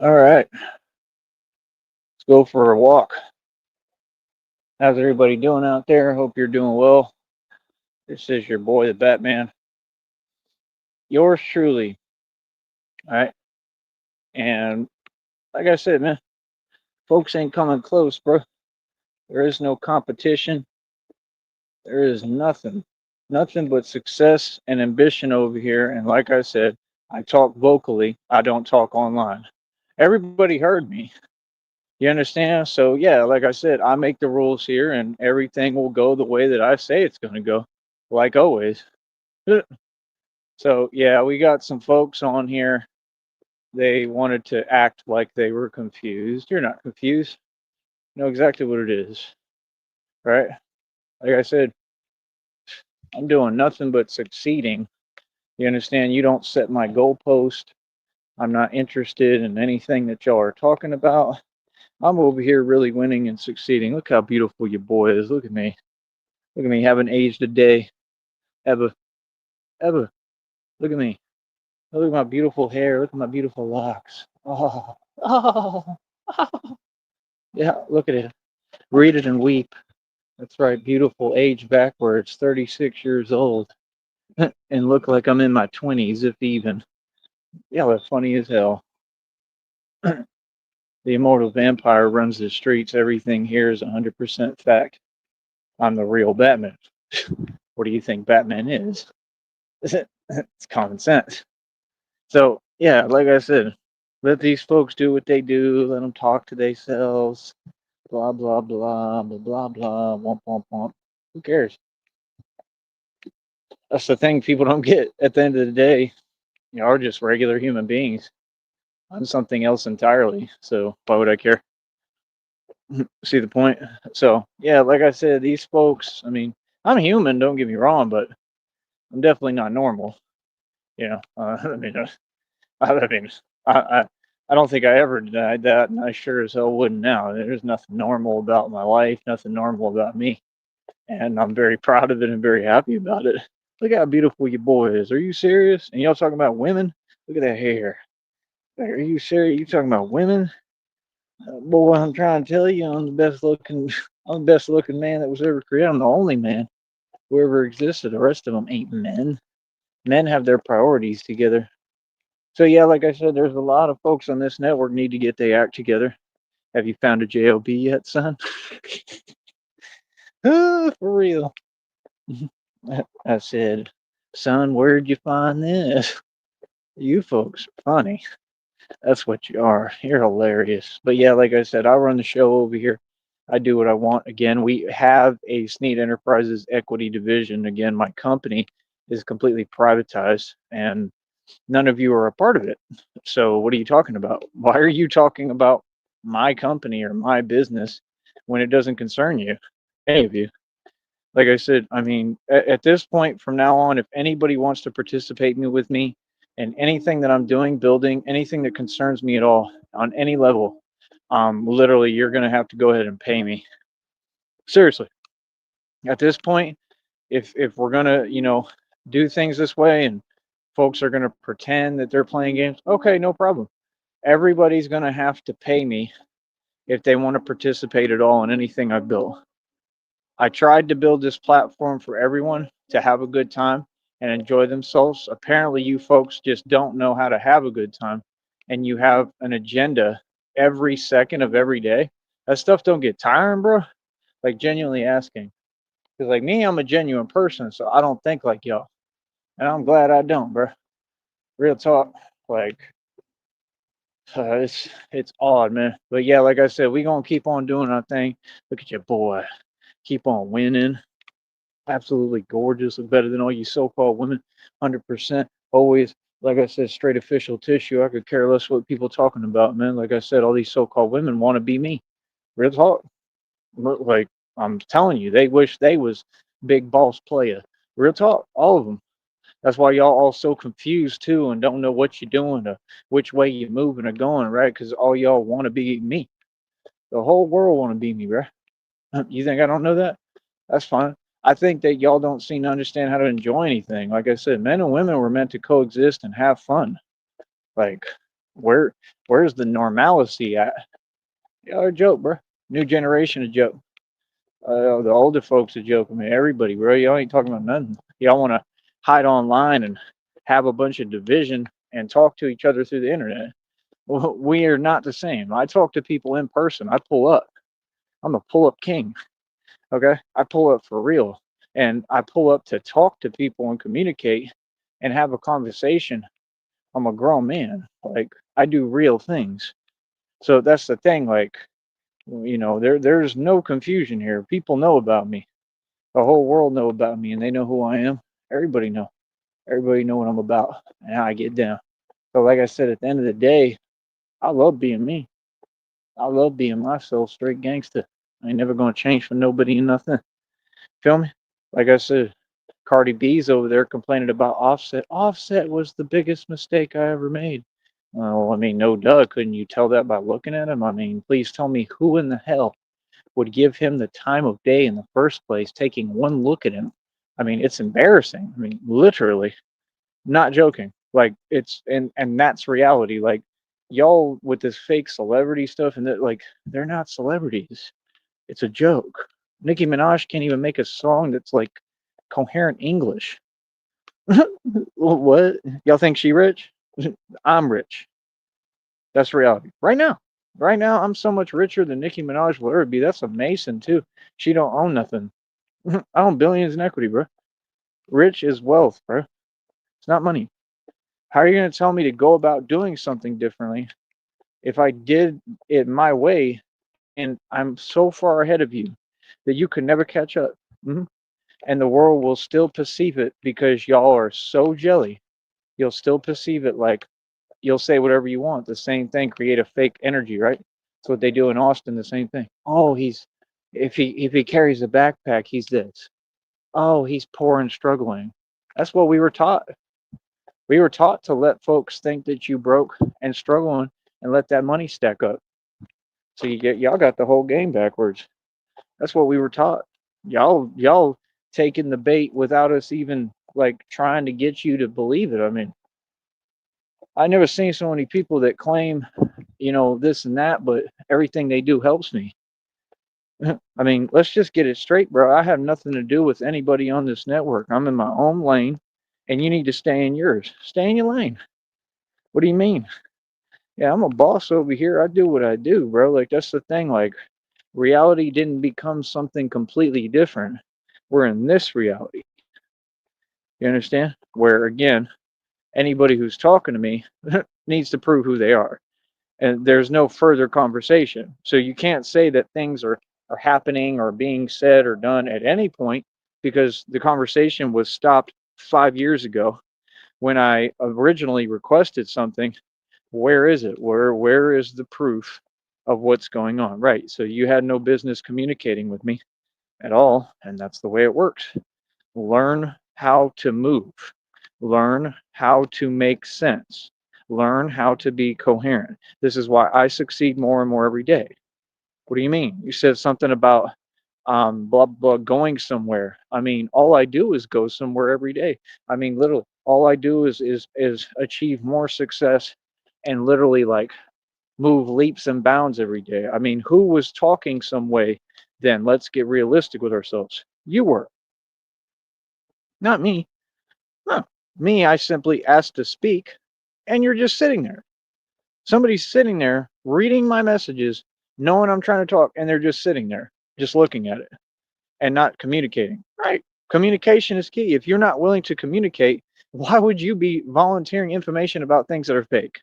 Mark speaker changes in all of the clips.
Speaker 1: All right, let's go for a walk. How's everybody doing out there? Hope you're doing well. This is your boy, the Batman. Yours truly. All right. And like I said, man, folks ain't coming close, bro. There is no competition. There is nothing. Nothing but success and ambition over here. And like I said, I talk vocally, I don't talk online. Everybody heard me. You understand? So, yeah, like I said, I make the rules here and everything will go the way that I say it's going to go, like always. So yeah, we got some folks on here. They wanted to act like they were confused. You're not confused. You know exactly what it is, right? Like I said, I'm doing nothing but succeeding. You understand? You don't set my goalpost. I'm not interested in anything that y'all are talking about. I'm over here really winning and succeeding. Look how beautiful your boy is. Look at me. Look at me. Haven't aged a day ever, ever. Look at me. Look at my beautiful hair. Look at my beautiful locks. Oh, oh, oh. Yeah, look at it. Read it and weep. That's right. Beautiful age backwards. 36 years old. And look like I'm in my 20s, if even. Yeah, that's funny as hell. The immortal vampire runs the streets. Everything here is 100% fact. I'm the real Batman. What do you think Batman is? It's common sense. So, yeah, like I said, let these folks do what they do. Let them talk to themselves. Blah, blah, blah, blah, blah, blah. Womp, womp, womp. Who cares? That's the thing people don't get. At the end of the day, you are just regular human beings. I'm something else entirely. So why would I care? See the point? So yeah, like I said, these folks. I mean, I'm human. Don't get me wrong, but I'm definitely not normal. You know, I mean, I, I, I don't think I ever denied that, and I sure as hell wouldn't now. There's nothing normal about my life, nothing normal about me, and I'm very proud of it and very happy about it. Look how beautiful your boy is. Are you serious? And y'all talking about women? Look at that hair. Are you serious? You talking about women? Boy, I'm trying to tell you, I'm the best looking, I'm the best looking man that was ever created. I'm the only man who ever existed. The rest of them ain't men. Men have their priorities together. So yeah, like I said, there's a lot of folks on this network need to get their act together. Have you found a job yet, son? For real. I said, son, where'd you find this? You folks are funny. That's what you are. You're hilarious. But yeah, like I said, I run the show over here. I do what I want. Again, we have a Sneed Enterprises equity division. Again, my company is completely privatized and none of you are a part of it. So what are you talking about? Why are you talking about my company or my business when it doesn't concern you? Any of you? Like I said, I mean, at this point from now on, if anybody wants to participate with me in anything that I'm doing, building, anything that concerns me at all on any level, literally, you're going to have to go ahead and pay me. Seriously. At this point, if we're going to, do things this way and folks are going to pretend that they're playing games, okay, no problem. Everybody's going to have to pay me if they want to participate at all in anything I built. I tried to build this platform for everyone to have a good time and enjoy themselves. Apparently, you folks just don't know how to have a good time and you have an agenda every second of every day. That stuff don't get tiring, bro. Like, genuinely asking. Because, like me, I'm a genuine person, so I don't think like y'all. And I'm glad I don't, bro. Real talk. Like, it's odd, man. But yeah, like I said, we gonna keep on doing our thing. Look at your boy. Keep on winning. Absolutely gorgeous, look better than all you so-called women, 100%. Always, like I said, straight official tissue. I could care less what people talking about, man. Like I said, all these so-called women want to be me. Real talk. Like I'm telling you, they wish they was big boss player. Real talk, all of them. That's why y'all all so confused too, and don't know what you're doing or which way you're moving or going, right? Because all y'all want to be me. The whole world want to be me, right? You think I don't know that? That's fine. I think that y'all don't seem to understand how to enjoy anything. Like I said, men and women were meant to coexist and have fun. Like, Where where's the normalcy at? Y'all are a joke, bro. New generation a joke. The older folks are joking. I mean, everybody, bro. Y'all ain't talking about nothing. Y'all want to hide online and have a bunch of division and talk to each other through the internet. Well, we are not the same. I talk to people in person. I pull up. I'm a pull up king. Okay. I pull up for real. And I pull up to talk to people and communicate and have a conversation. I'm a grown man. Like, I do real things. So that's the thing. Like, there's no confusion here. People know about me. The whole world know about me, and they know who I am. Everybody know. Everybody know what I'm about and how I get down. So, like I said, at the end of the day, I love being me. I love being myself, straight gangster. I ain't never gonna change for nobody and nothing. Feel me? Like I said, Cardi B's over there complaining about Offset. Offset was the biggest mistake I ever made. Well, I mean, no duh. Couldn't you tell that by looking at him? I mean, please tell me who in the hell would give him the time of day in the first place, taking one look at him. I mean, it's embarrassing. I mean, literally, not joking. Like and that's reality. Like y'all with this fake celebrity stuff and that like they're not celebrities. It's a joke. Nicki Minaj can't even make a song that's like coherent English. What? Y'all think she rich? I'm rich. That's reality. Right now. Right now, I'm so much richer than Nicki Minaj will ever be. That's a Mason too. She don't own nothing. I own billions in equity, bro. Rich is wealth, bro. It's not money. How are you going to tell me to go about doing something differently if I did it my way and I'm so far ahead of you that you can never catch up? Mhm. And the world will still perceive it because y'all are so jelly. You'll still perceive it like you'll say whatever you want. The same thing, create a fake energy, right? That's what they do in Austin. The same thing. Oh, he's if he carries a backpack, he's this. Oh, he's poor and struggling. That's what we were taught. We were taught to let folks think that you broke and struggling and let that money stack up. So y'all got the whole game backwards. That's what we were taught. Y'all taking the bait without us even like trying to get you to believe it. I mean, I never seen so many people that claim, this and that, but everything they do helps me. I mean, let's just get it straight, bro. I have nothing to do with anybody on this network. I'm in my own lane, and you need to stay in yours. Stay in your lane. What do you mean? Yeah, I'm a boss over here. I do what I do, bro. Like, that's the thing. Like, reality didn't become something completely different. We're in this reality. You understand? Where, again, anybody who's talking to me needs to prove who they are. And there's no further conversation. So you can't say that things are happening or being said or done at any point because the conversation was stopped 5 years ago when I originally requested something. Where is it? Where is the proof of what's going on? Right. So you had no business communicating with me at all, and that's the way it works. Learn how to move. Learn how to make sense. Learn how to be coherent. This is why I succeed more and more every day. What do you mean? You said something about blah blah going somewhere. I mean, all I do is go somewhere every day. I mean, literally, all I do is achieve more success and literally like move leaps and bounds every day. I mean, who was talking some way then? Let's get realistic with ourselves. You were, not me. No, me, I simply asked to speak, and you're just sitting there. Somebody's sitting there reading my messages, knowing I'm trying to talk, and they're just sitting there, just looking at it and not communicating. Right. Communication is key. If you're not willing to communicate, why would you be volunteering information about things that are fake?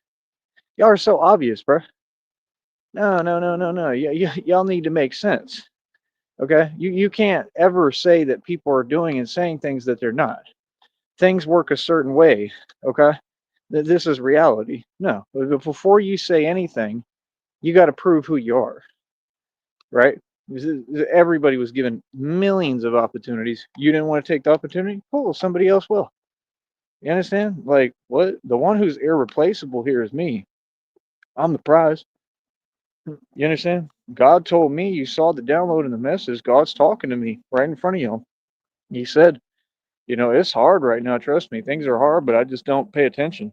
Speaker 1: Y'all are so obvious, bro. No, no, no, no, no. Y'all need to make sense. Okay. You can't ever say that people are doing and saying things that they're not. Things work a certain way. Okay. This is reality. No, but before you say anything, you got to prove who you are, right? Everybody was given millions of opportunities. You didn't want to take the opportunity? Cool, somebody else will. You understand? Like, what? The one who's irreplaceable here is me. I'm the prize. You understand? God told me, you saw the download in the message. God's talking to me right in front of you. He said, it's hard right now. Trust me. Things are hard, but I just don't pay attention.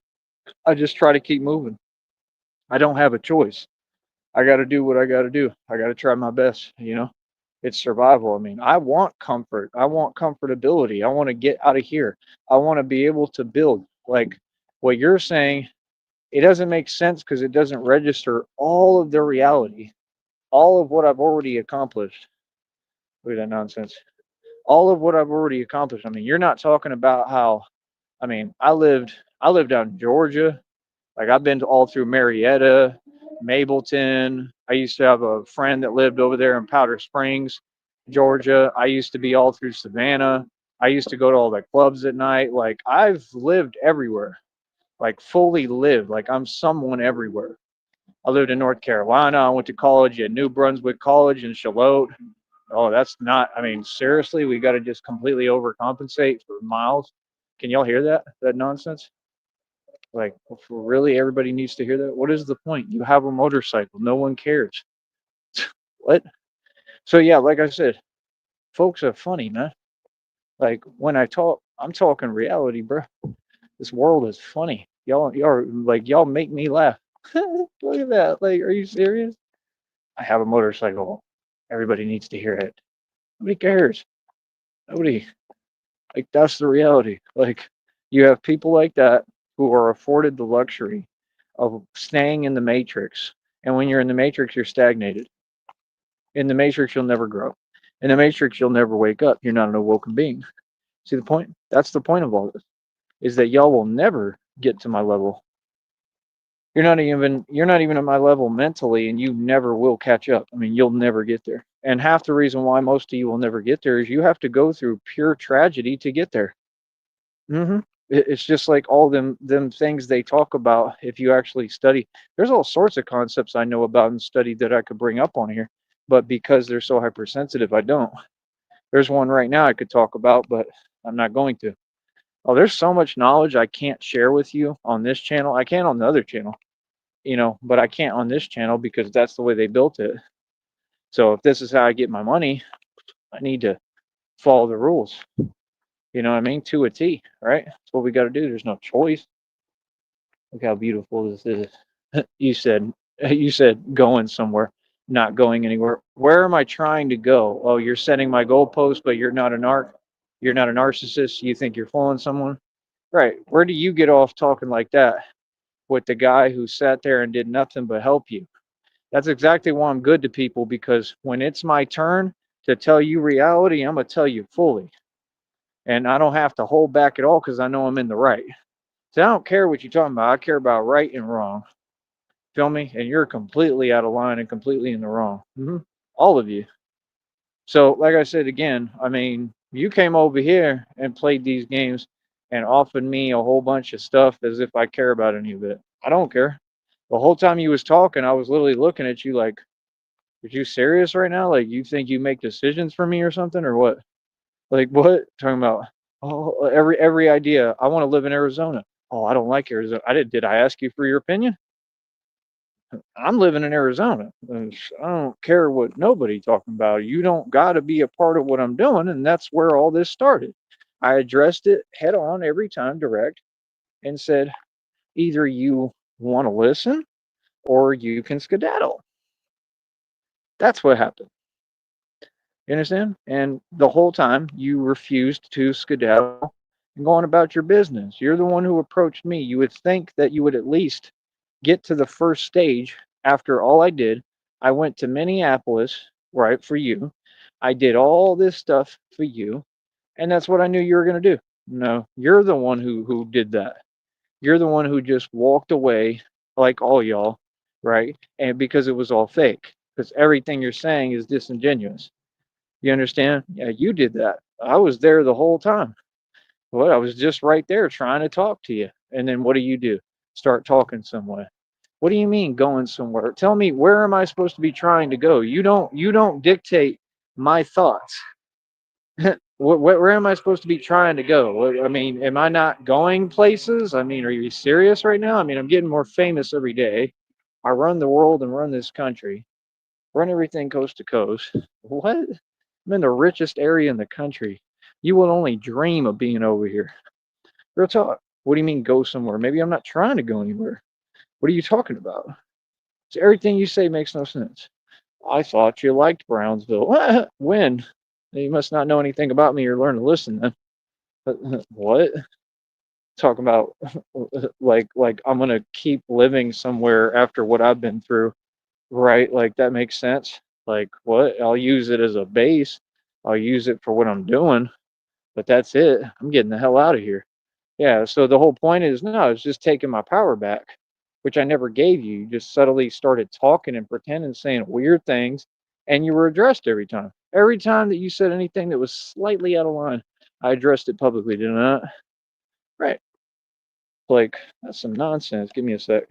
Speaker 1: I just try to keep moving. I don't have a choice. I got to do what I got to do. I got to try my best, you know? It's survival. I mean, I want comfort. I want comfortability. I want to get out of here. I want to be able to build. Like what you're saying, it doesn't make sense because it doesn't register all of the reality, all of what I've already accomplished. Look at that nonsense. All of what I've already accomplished. I mean, you're not talking about how, I mean, I lived out in Georgia. Like I've been to all through Marietta, Mableton. I used to have a friend that lived over there in Powder Springs, Georgia. I used to be all through Savannah. I used to go to all the clubs at night. Like I've lived everywhere, like fully lived. Like I'm someone everywhere. I lived in North Carolina. I went to college at New Brunswick College in Charlotte. Oh, that's not, I mean, seriously, we got to just completely overcompensate for miles. Can y'all hear that? That nonsense? Like, for really, everybody needs to hear that? What is the point? You have a motorcycle. No one cares. What? So, yeah, like I said, folks are funny, man. Like, when I talk, I'm talking reality, bro. This world is funny. Y'all make me laugh. Look at that. Like, are you serious? I have a motorcycle. Everybody needs to hear it. Nobody cares. Nobody. Like that's the reality. Like you have people like that who are afforded the luxury of staying in the matrix. And when you're in the matrix, you're stagnated. In the matrix, you'll never grow. In the matrix, you'll never wake up. You're not an awoken being. See the point? That's the point of all this. Is that y'all will never get to my level. You're not even at my level mentally, and you never will catch up. I mean, you'll never get there. And half the reason why most of you will never get there is you have to go through pure tragedy to get there. Hmm. It's just like all them things they talk about. If you actually study, there's all sorts of concepts I know about and study that I could bring up on here, but because they're so hypersensitive, I don't. There's one right now I could talk about, but I'm not going to. Oh, there's so much knowledge I can't share with you on this channel. I can on the other channel, but I can't on this channel because that's the way they built it. So if this is how I get my money, I need to follow the rules. You know what I mean? To a T, right? That's what we got to do. There's no choice. Look how beautiful this is. You said going somewhere, not going anywhere. Where am I trying to go? Oh, you're setting my goalpost, but you're not a narcissist. You think you're fooling someone, right? Where do you get off talking like that with the guy who sat there and did nothing but help you? That's exactly why I'm good to people because when it's my turn to tell you reality, I'm gonna tell you fully, and I don't have to hold back at all because I know I'm in the right. So I don't care what you're talking about. I care about right and wrong. Feel me? And you're completely out of line and completely in the wrong. All of you. So, like I said again, I mean, you came over here and played these games and offered me a whole bunch of stuff as if I care about any of it. I don't care. The whole time you was talking, I was literally looking at you like, "Are you serious right now? Like, you think you make decisions for me or something, or what? Like, what? Talking about? Oh, every idea. I want to live in Arizona. Oh, I don't like Arizona. I did. Did I ask you for your opinion? I'm living in Arizona. I don't care what nobody talking about. You don't got to be a part of what I'm doing, and that's where all this started. I addressed it head on every time, direct, and said either you want to listen or you can skedaddle. That's what happened. You understand? And the whole time you refused to skedaddle and go on about your business. You're the one who approached me. You would think that you would at least get to the first stage after all I did. I went to Minneapolis, right, for you. I did all this stuff for you, and that's what I knew you were going to do. No, you're the one who did that. You're the one who just walked away like all y'all, right? And because it was all fake, because everything you're saying is disingenuous. You understand? Yeah, you did that. I was there the whole time. Well, I was just right there trying to talk to you. And then what do? Start talking some way. What do you mean going somewhere? Tell me, where am I supposed to be trying to go? You don't dictate my thoughts. Where am I supposed to be trying to go? I mean, am I not going places? I mean, are you serious right now? I mean, I'm getting more famous every day. I run the world and run this country, run everything coast to coast. What? I'm in the richest area in the country. You would only dream of being over here. Real talk. What do you mean go somewhere? Maybe I'm not trying to go anywhere. What are you talking about? So everything you say makes no sense. I thought you liked Brownsville. When? You must not know anything about me or learn to listen then. What? Talking about like I'm gonna keep living somewhere after what I've been through, right? Like that makes sense. Like what? I'll use it as a base. I'll use it for what I'm doing, but that's it. I'm getting the hell out of here. Yeah, so the whole point is no, it's just taking my power back, which I never gave you. You just subtly started talking and pretending, saying weird things, and you were addressed every time. Every time that you said anything that was slightly out of line, I addressed it publicly, did I not? Right. Like, that's some nonsense. Give me a sec.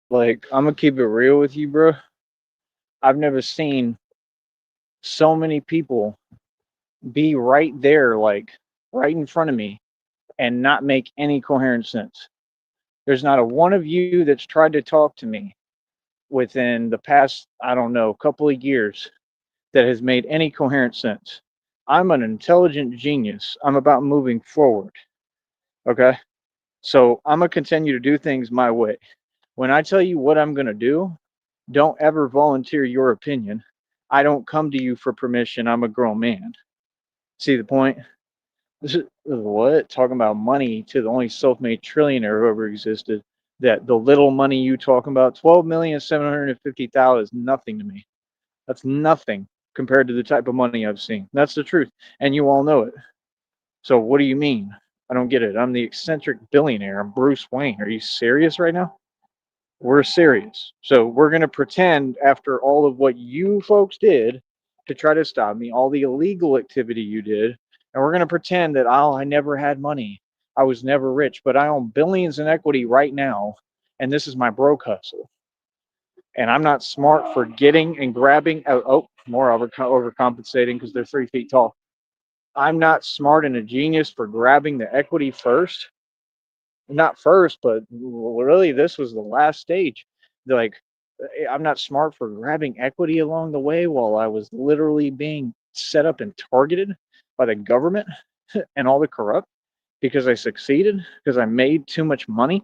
Speaker 1: Like, I'm gonna keep it real with you, bro. I've never seen so many people be right there, like right in front of me, and not make any coherent sense. There's not a one of you that's tried to talk to me within the past, I don't know, couple of years that has made any coherent sense. I'm an intelligent genius. I'm about moving forward. Okay. So I'm going to continue to do things my way. When I tell you what I'm going to do, don't ever volunteer your opinion. I don't come to you for permission. I'm a grown man. See the point? This is what? Talking about money to the only self made trillionaire who ever existed. That the little money you talking about, 12,750,000 is nothing to me. That's nothing compared to the type of money I've seen. That's the truth. And you all know it. So what do you mean? I don't get it. I'm the eccentric billionaire. I'm Bruce Wayne. Are you serious right now? We're serious. So we're going to pretend after all of what you folks did to try to stop me, all the illegal activity you did, and we're going to pretend that, oh, I never had money. I was never rich, but I own billions in equity right now, and this is my broke hustle. And I'm not smart for getting and grabbing. Oh, more overcompensating because they're 3 feet tall. I'm not smart and a genius for grabbing the equity first. Not first, but really, this was the last stage. Like, I'm not smart for grabbing equity along the way while I was literally being set up and targeted by the government and all the corrupt because I succeeded because I made too much money.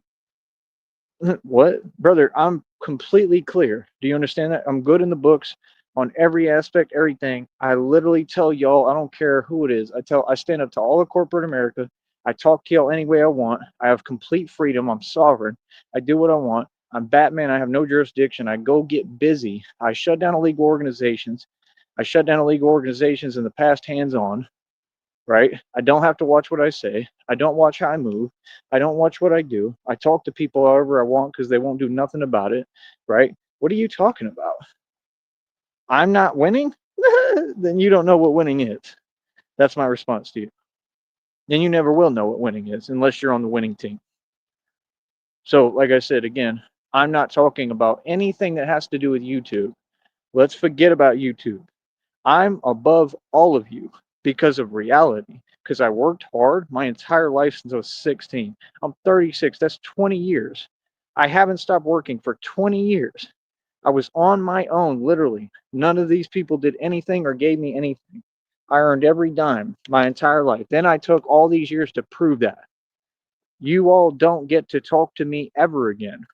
Speaker 1: What, brother? I'm completely clear. Do you understand that? I'm good in the books on every aspect, everything. I literally tell y'all, I don't care who it is. I stand up to all of corporate America. I talk to y'all any way I want. I have complete freedom. I'm sovereign. I do what I want. I'm Batman. I have no jurisdiction. I go get busy. I shut down illegal organizations. I shut down illegal organizations in the past hands on, right? I don't have to watch what I say. I don't watch how I move. I don't watch what I do. I talk to people however I want because they won't do nothing about it, right? What are you talking about? I'm not winning? Then you don't know what winning is. That's my response to you. Then you never will know what winning is unless you're on the winning team. So, like I said again, I'm not talking about anything that has to do with YouTube. Let's forget about YouTube. I'm above all of you because of reality. Because I worked hard my entire life since I was 16. I'm 36. That's 20 years. I haven't stopped working for 20 years. I was on my own, literally. None of these people did anything or gave me anything. I earned every dime my entire life. Then I took all these years to prove that. You all don't get to talk to me ever again.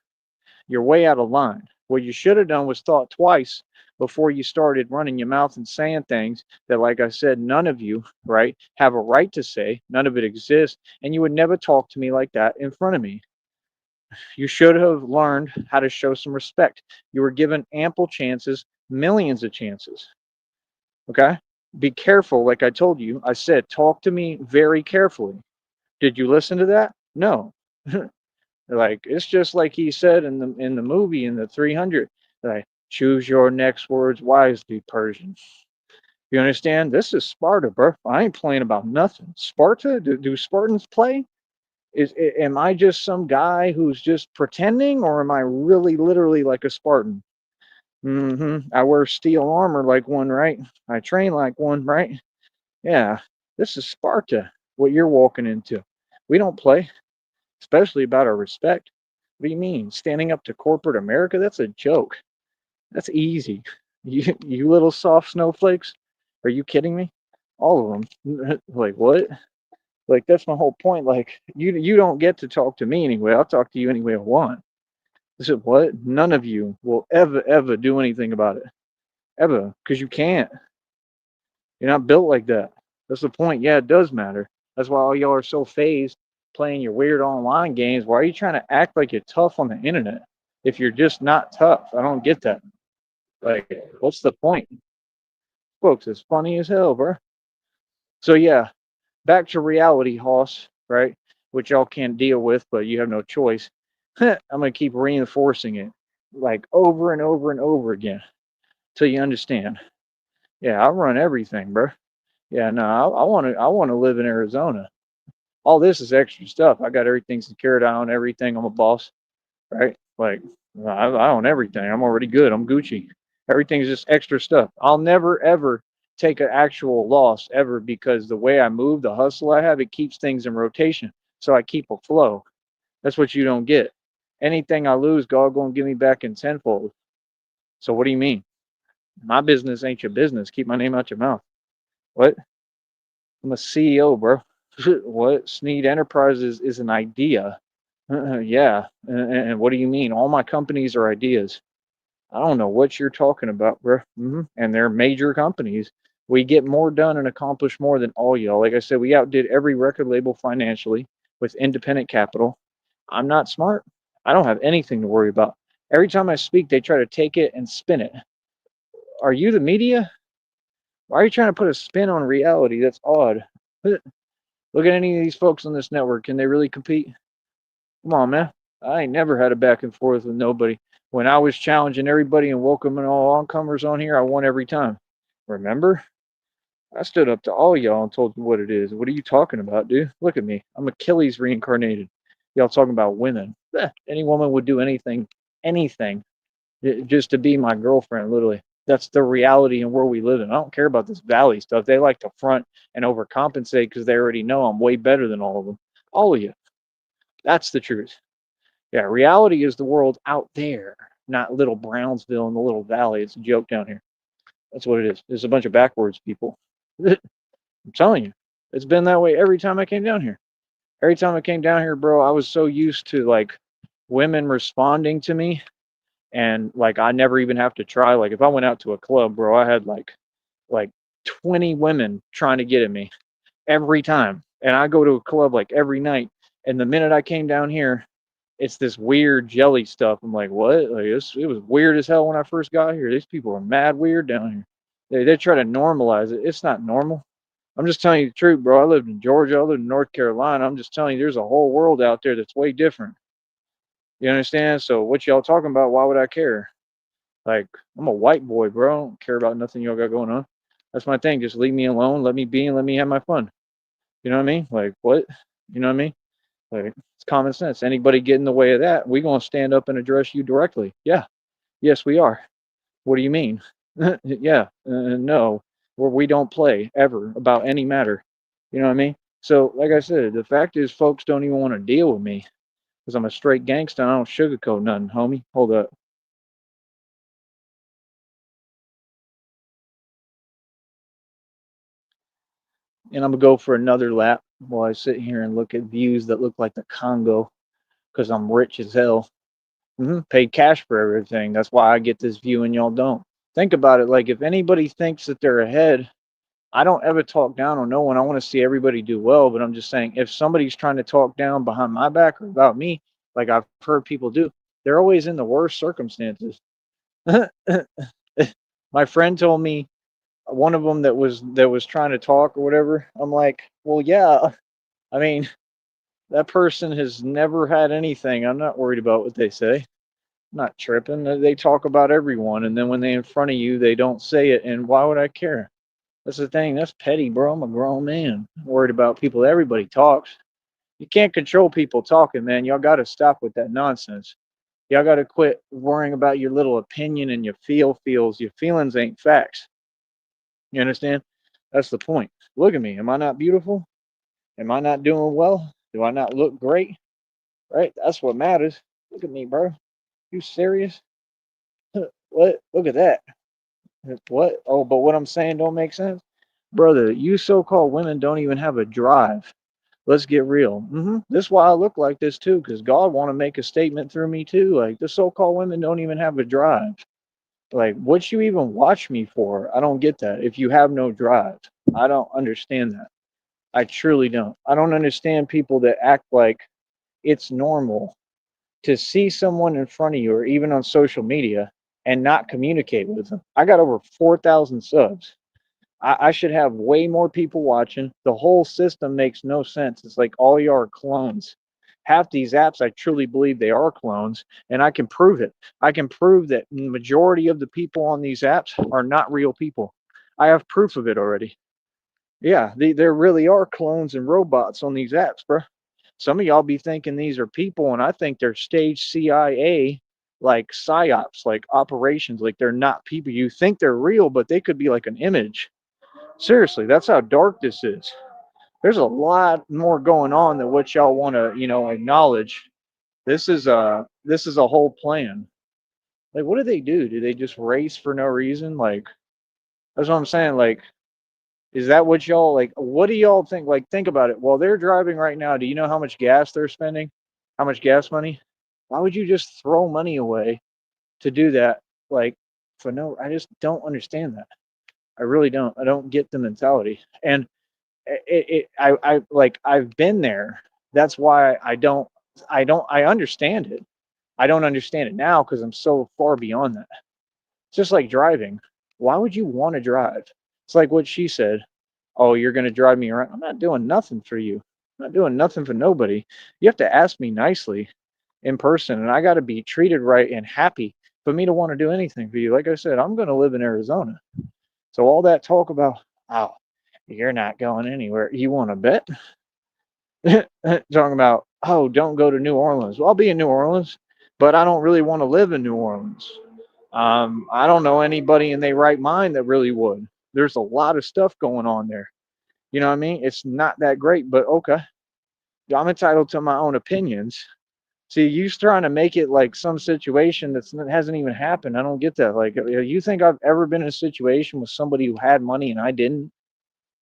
Speaker 1: You're way out of line. What you should have done was thought twice before you started running your mouth and saying things that, like I said, none of you, right, have a right to say. None of it exists. And you would never talk to me like that in front of me. You should have learned how to show some respect. You were given ample chances, millions of chances. Okay? Be careful, like I told you. I said, talk to me very carefully. Did you listen to that? No. Like it's just like he said in the movie in the 300. Like choose your next words wisely, Persian. You understand? This is Sparta, bro. I ain't playing about nothing. Sparta? Do Spartans play? Am I just some guy who's just pretending, or am I really literally like a Spartan? I wear steel armor like one, right? I train like one, right? Yeah. This is Sparta. What you're walking into. We don't play, especially about our respect. What do you mean? Standing up to corporate America? That's a joke. That's easy. You little soft snowflakes. Are you kidding me? All of them. Like what? Like that's my whole point. Like you don't get to talk to me anyway. I'll talk to you any way I want. I said what? None of you will ever do anything about it. Ever. Because you can't. You're not built like that. That's the point. Yeah, it does matter. That's why all y'all are so phased playing your weird online games. Why are you trying to act like you're tough on the internet if you're just not tough? I don't get that. Like, what's the point? Folks, it's funny as hell, bro. So yeah, back to reality, Hoss, right? Which y'all can't deal with, but you have no choice. I'm gonna keep reinforcing it, like over and over and over again, till you understand. Yeah, I run everything, bro. Yeah, no, I want to live in Arizona. All this is extra stuff. I got everything secured. I own everything. I'm a boss, right? Like I own everything. I'm already good. I'm Gucci. Everything's just extra stuff. I'll never ever take an actual loss ever because the way I move, the hustle I have, it keeps things in rotation. So I keep a flow. That's what you don't get. Anything I lose, God gonna give me back in tenfold. So what do you mean? My business ain't your business. Keep my name out your mouth. What? I'm a CEO, bro. What? Sneed Enterprises is an idea. Yeah. And what do you mean? All my companies are ideas. I don't know what you're talking about, bro. And they're major companies. We get more done and accomplish more than all y'all. Like I said, we outdid every record label financially with independent capital. I'm not smart. I don't have anything to worry about. Every time I speak, they try to take it and spin it. Are you the media? Why are you trying to put a spin on reality? That's odd. Look at any of these folks on this network. Can they really compete? Come on, man. I ain't never had a back and forth with nobody. When I was challenging everybody and welcoming all oncomers on here, I won every time. Remember? I stood up to all y'all and told you what it is. What are you talking about, dude? Look at me. I'm Achilles reincarnated. Y'all talking about women. Any woman would do anything, just to be my girlfriend, literally. That's the reality and where we live in. I don't care about this valley stuff. They like to front and overcompensate because they already know I'm way better than all of them. All of you. That's the truth. Yeah, reality is the world out there, not little Brownsville in the little valley. It's a joke down here. That's what it is. It's a bunch of backwards people. I'm telling you, it's been that way every time I came down here. Every time I came down here, bro, I was so used to like women responding to me, and like I never even have to try. Like if I went out to a club, bro, I had like 20 women trying to get at me every time. And I go to a club like every night. And the minute I came down here, it's this weird jelly stuff. I'm like, what? Like it was weird as hell when I first got here. These people are mad weird down here. They try to normalize it. It's not normal. I'm just telling you the truth, bro. I lived in Georgia. I lived in North Carolina. I'm just telling you, there's a whole world out there that's way different. You understand? So what y'all talking about? Why would I care? Like I'm a white boy, bro. I don't care about nothing y'all got going on. That's my thing. Just leave me alone. Let me be and let me have my fun. You know what I mean? Like what? You know what I mean? Like it's common sense. Anybody get in the way of that, we gonna stand up and address you directly. Yeah. Yes, we are. What do you mean? Yeah. No. Where we don't play ever about any matter. You know what I mean? So, like I said, the fact is, folks don't even want to deal with me because I'm a straight gangster. And I don't sugarcoat nothing, homie. Hold up. And I'm gonna go for another lap while I sit here and look at views that look like the Congo because I'm rich as hell. Paid cash for everything. That's why I get this view and y'all don't. Think about it. Like if anybody thinks that they're ahead, I don't ever talk down on no one. I want to see everybody do well, but I'm just saying if somebody's trying to talk down behind my back or about me, like I've heard people do. They're always in the worst circumstances. My friend told me one of them that was trying to talk or whatever. I'm like, well, yeah. I mean, that person has never had anything. I'm not worried about what they say. I'm not tripping. They talk about everyone, and then when they're in front of you, they don't say it. And why would I care? That's the thing. That's petty, bro. I'm a grown man. I'm worried about people. Everybody talks. You can't control people talking, man. Y'all got to stop with that nonsense. Y'all got to quit worrying about your little opinion and your feels. Your feelings ain't facts. You understand? That's the point. Look at me. Am I not beautiful? Am I not doing well? Do I not look great? Right? That's what matters. Look at me, bro. You serious? What? Look at that. What? Oh, but what I'm saying don't make sense? Brother, you so-called women don't even have a drive. Let's get real. This is why I look like this too, because God want to make a statement through me too. Like the so-called women don't even have a drive. Like what you even watch me for? I don't get that. If you have no drive, I don't understand that. I truly don't. I don't understand people that act like it's normal to see someone in front of you or even on social media and not communicate with them. I got over 4,000 subs. I should have way more people watching. The whole system makes no sense. It's like all y'all are clones. Half these apps, I truly believe they are clones, and I can prove it. I can prove that the majority of the people on these apps are not real people. I have proof of it already. Yeah, there really are clones and robots on these apps, bro. Some of y'all be thinking these are people, and I think they're stage CIA, like psyops, like operations, like they're not people. You think they're real, but they could be like an image. Seriously, that's how dark this is. There's a lot more going on than what y'all want to, acknowledge. This is a whole plan. Like, what do they do? Do they just race for no reason? Like, that's what I'm saying. Like, is that what y'all like? What do y'all think? Like, think about it. While they're driving right now, do you know how much gas they're spending? How much gas money? Why would you just throw money away to do that? Like, for no, I just don't understand that. I really don't. I don't get the mentality. And I like, I've been there. That's why I understand it. I don't understand it now because I'm so far beyond that. It's just like driving. Why would you want to drive? It's like what she said. Oh, you're going to drive me around. I'm not doing nothing for you. I'm not doing nothing for nobody. You have to ask me nicely in person, and I got to be treated right and happy for me to want to do anything for you. Like I said, I'm going to live in Arizona. So all that talk about, oh, you're not going anywhere. You want to bet? Talking about, oh, don't go to New Orleans. Well, I'll be in New Orleans, but I don't really want to live in New Orleans. I don't know anybody in their right mind that really would. There's a lot of stuff going on there. You know what I mean? It's not that great, but okay. I'm entitled to my own opinions. See, you trying to make it like some situation that hasn't even happened. I don't get that. Like, you think I've ever been in a situation with somebody who had money and I didn't?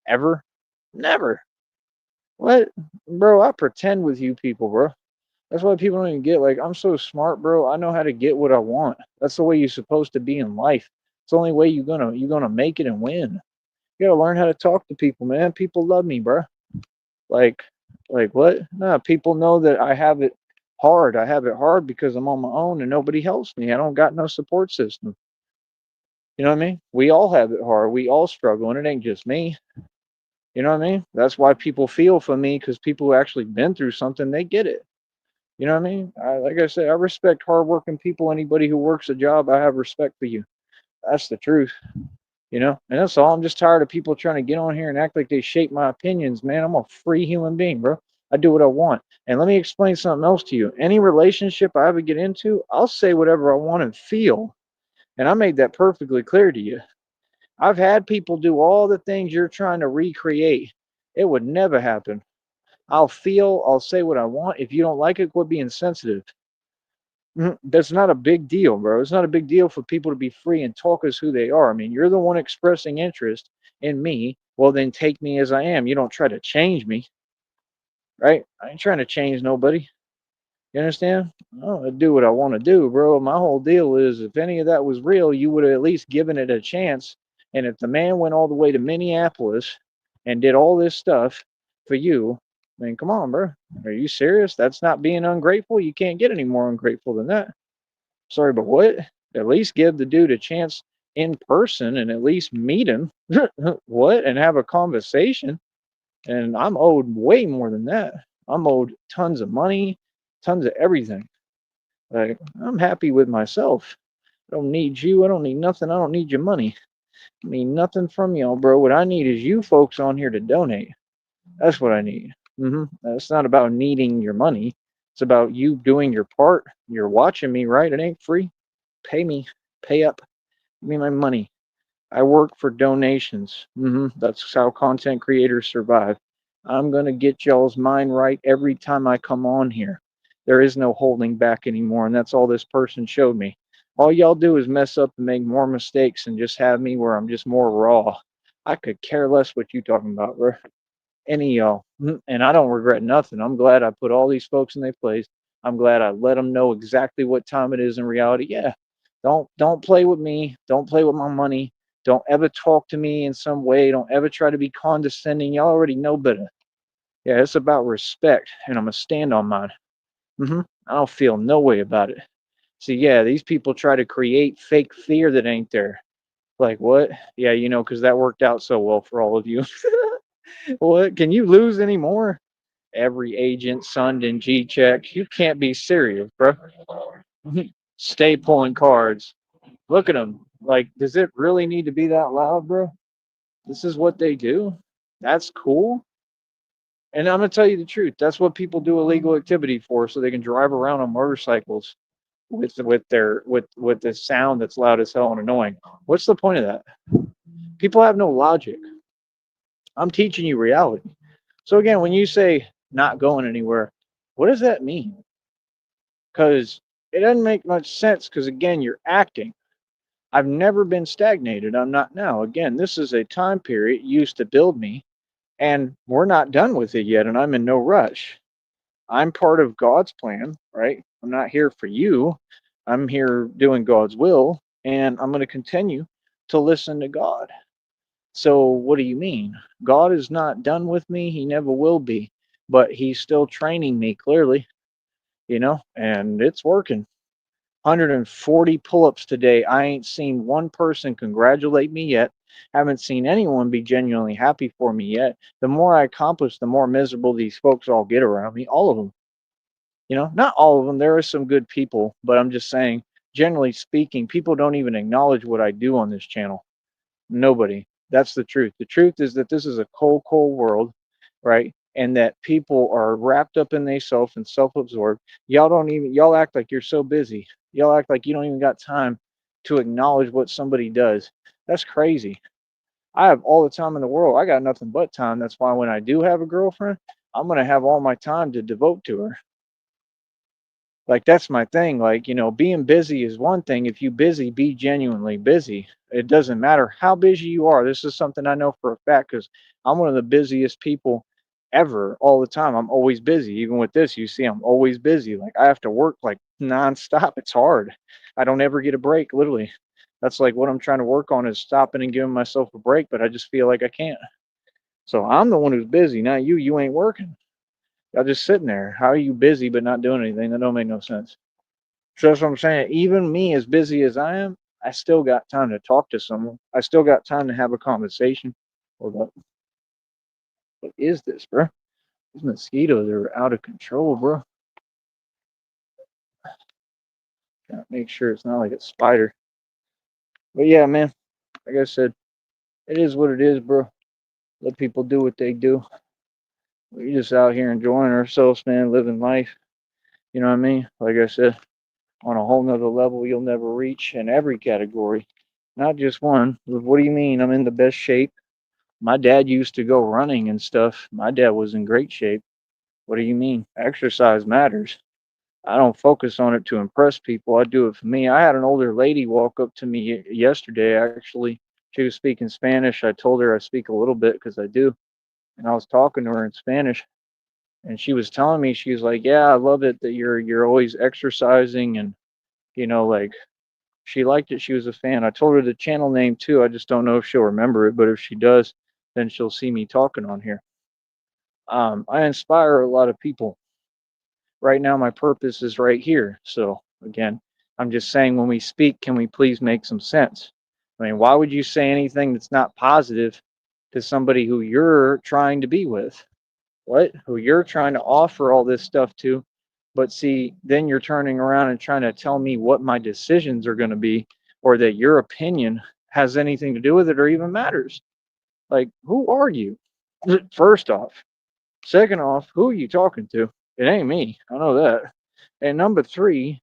Speaker 1: Ever? Never. What? Bro, I pretend with you people, bro. That's why people don't even get, like, I'm so smart, bro. I know how to get what I want. That's the way you're supposed to be in life. It's the only way you're gonna make it and win. You gotta learn how to talk to people, man. People love me, bro. Like, like what? Nah, people know that I have it hard. I have it hard because I'm on my own and nobody helps me. I don't got no support system. You know what I mean? We all have it hard. We all struggle, and it ain't just me. You know what I mean? That's why people feel for me, because people who actually been through something, they get it. You know what I mean? Like I said, I respect hardworking people. Anybody who works a job, I have respect for you. That's the truth. And that's all. I'm just tired of people trying to get on here and act like they shape my opinions, man. I'm a free human being, bro. I do what I want. And let me explain something else to you. Any relationship I ever get into, I'll say whatever I want and feel. And I made that perfectly clear to you. I've had people do all the things you're trying to recreate. It would never happen. I'll say what I want. If you don't like it, quit being sensitive. That's not a big deal, bro. It's not a big deal for people to be free and talk as who they are. I mean, you're the one expressing interest in me. Well, then take me as I am. You don't try to change me, right? I ain't trying to change nobody. You understand? I do what I want to do, bro. My whole deal is, if any of that was real, you would have at least given it a chance. And if the man went all the way to Minneapolis and did all this stuff for you, I mean, come on, bro. Are you serious? That's not being ungrateful. You can't get any more ungrateful than that. Sorry, but what? At least give the dude a chance in person and at least meet him. What? And have a conversation. And I'm owed way more than that. I'm owed tons of money, tons of everything. Like, I'm happy with myself. I don't need you. I don't need nothing. I don't need your money. I need nothing from y'all, bro. What I need is you folks on here to donate. That's what I need. It's not about needing your money. It's about you doing your part. You're watching me, right? It ain't free. Pay me. Pay up. Give me my money. I work for donations. That's how content creators survive. I'm going to get y'all's mind right every time I come on here. There is no holding back anymore, and that's all this person showed me. All y'all do is mess up and make more mistakes and just have me where I'm just more raw. I could care less what you talking about, bro. Any of y'all. And I don't regret nothing. I'm glad I put all these folks in their place. I'm glad I let them know exactly what time it is in reality. Yeah. Don't play with me. Don't play with my money. Don't ever talk to me in some way. Don't ever try to be condescending. Y'all already know better. Yeah, it's about respect, and I'm gonna stand on mine. I don't feel no way about it. See, yeah, these people try to create fake fear that ain't there. Like what? Yeah, because that worked out so well for all of you. What? Can you lose anymore? Every agent sunned in G check. You can't be serious, bro. Stay pulling cards. Look at them. Like, does it really need to be that loud, bro? This is what they do. That's cool. And I'm gonna tell you the truth. That's what people do illegal activity for, so they can drive around on motorcycles with this sound that's loud as hell and annoying. What's the point of that? People have no logic. I'm teaching you reality. So again, when you say not going anywhere, what does that mean? Because it doesn't make much sense. Because again, you're acting. I've never been stagnated. I'm not now. Again, this is a time period used to build me, and we're not done with it yet. And I'm in no rush. I'm part of God's plan, right? I'm not here for you. I'm here doing God's will, and I'm going to continue to listen to God. So, what do you mean? God is not done with me. He never will be, but He's still training me clearly, and it's working. 140 pull ups today. I ain't seen one person congratulate me yet. Haven't seen anyone be genuinely happy for me yet. The more I accomplish, the more miserable these folks all get around me. All of them. Not all of them. There are some good people, but I'm just saying, generally speaking, people don't even acknowledge what I do on this channel. Nobody. That's the truth. The truth is that this is a cold, cold world, right? And that people are wrapped up in themselves and self-absorbed. Y'all act like you're so busy. Y'all act like you don't even got time to acknowledge what somebody does. That's crazy. I have all the time in the world. I got nothing but time. That's why when I do have a girlfriend, I'm gonna have all my time to devote to her. Like that's my thing. Like, being busy is one thing. If you busy, be genuinely busy. It doesn't matter how busy you are. This is something I know for a fact because I'm one of the busiest people ever all the time. I'm always busy. Even with this, you see, I'm always busy. Like I have to work like nonstop. It's hard. I don't ever get a break, literally. That's like what I'm trying to work on is stopping and giving myself a break, but I just feel like I can't. So I'm the one who's busy, not you. You ain't working. Y'all just sitting there. How are you busy but not doing anything? That don't make no sense. So that's what I'm saying. Even me, as busy as I am, I still got time to talk to someone. I still got time to have a conversation. Hold up. What is this, bro? These mosquitoes are out of control, bro. Gotta make sure it's not like a spider. But yeah, man, like I said, it is what it is, bro. Let people do what they do. We're just out here enjoying ourselves, man, living life. You know what I mean? Like I said, on a whole nother level you'll never reach in every category, not just one. What do you mean? I'm in the best shape. My dad used to go running and stuff. My dad was in great shape. What do you mean? Exercise matters. I don't focus on it to impress people. I do it for me. I had an older lady walk up to me yesterday, actually. She was speaking Spanish. I told her I speak a little bit because I do. And I was talking to her in Spanish. And she was telling me, she was like, "Yeah, I love it that you're always exercising." And, like, she liked it. She was a fan. I told her the channel name too. I just don't know if she'll remember it, but if she does, then she'll see me talking on here. I inspire a lot of people. Right now, my purpose is right here. So, again, I'm just saying when we speak, can we please make some sense? I mean, why would you say anything that's not positive to somebody who you're trying to be with? What? Who you're trying to offer all this stuff to? But see, then you're turning around and trying to tell me what my decisions are going to be, or that your opinion has anything to do with it or even matters. Like, who are you? First off. Second off, who are you talking to? It ain't me. I know that. And number three,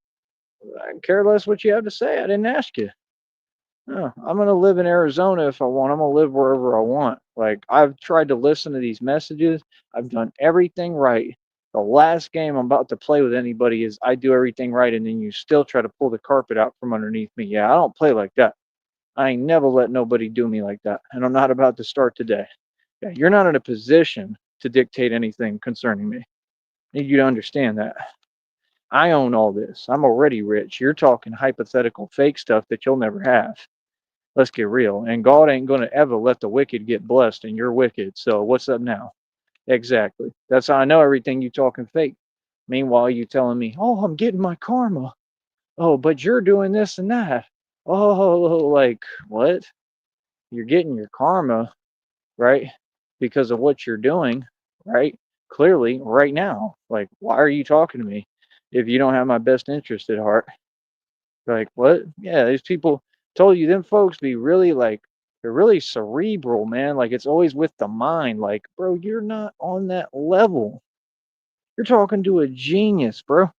Speaker 1: I care less what you have to say. I didn't ask you. No, I'm gonna live in Arizona if I want. I'm gonna live wherever I want. Like I've tried to listen to these messages. I've done everything right. The last game I'm about to play with anybody is I do everything right, and then you still try to pull the carpet out from underneath me. Yeah, I don't play like that. I ain't never let nobody do me like that, and I'm not about to start today. Yeah, you're not in a position to dictate anything concerning me. Need you to understand that. I own all this. I'm already rich. You're talking hypothetical fake stuff that you'll never have. Let's get real. And God ain't going to ever let the wicked get blessed, and you're wicked. So what's up now? Exactly. That's how I know everything you talking fake. Meanwhile, you telling me, oh, I'm getting my karma. Oh, but you're doing this and that. Oh, like what? You're getting your karma, right? Because of what you're doing, right? Clearly, right now. Like, why are you talking to me if you don't have my best interest at heart? Like, what? Yeah, these people told you them folks be really like they're really cerebral, man. Like it's always with the mind. Like, bro, you're not on that level. You're talking to a genius, bro.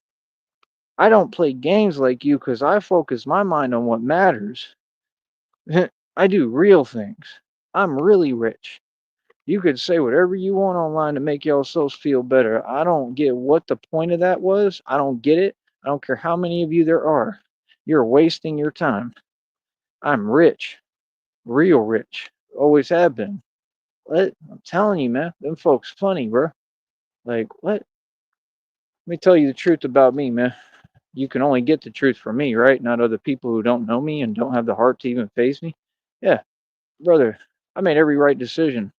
Speaker 1: I don't play games like you because I focus my mind on what matters. I do real things. I'm really rich. You could say whatever you want online to make yourselves feel better. I don't get what the point of that was. I don't get it. I don't care how many of you there are. You're wasting your time. I'm rich, real rich. Always have been. What? I'm telling you, man. Them folks funny, bro. Like, what? Let me tell you the truth about me, man. You can only get the truth from me, right? Not other people who don't know me and don't have the heart to even face me. Yeah, brother. I made every right decision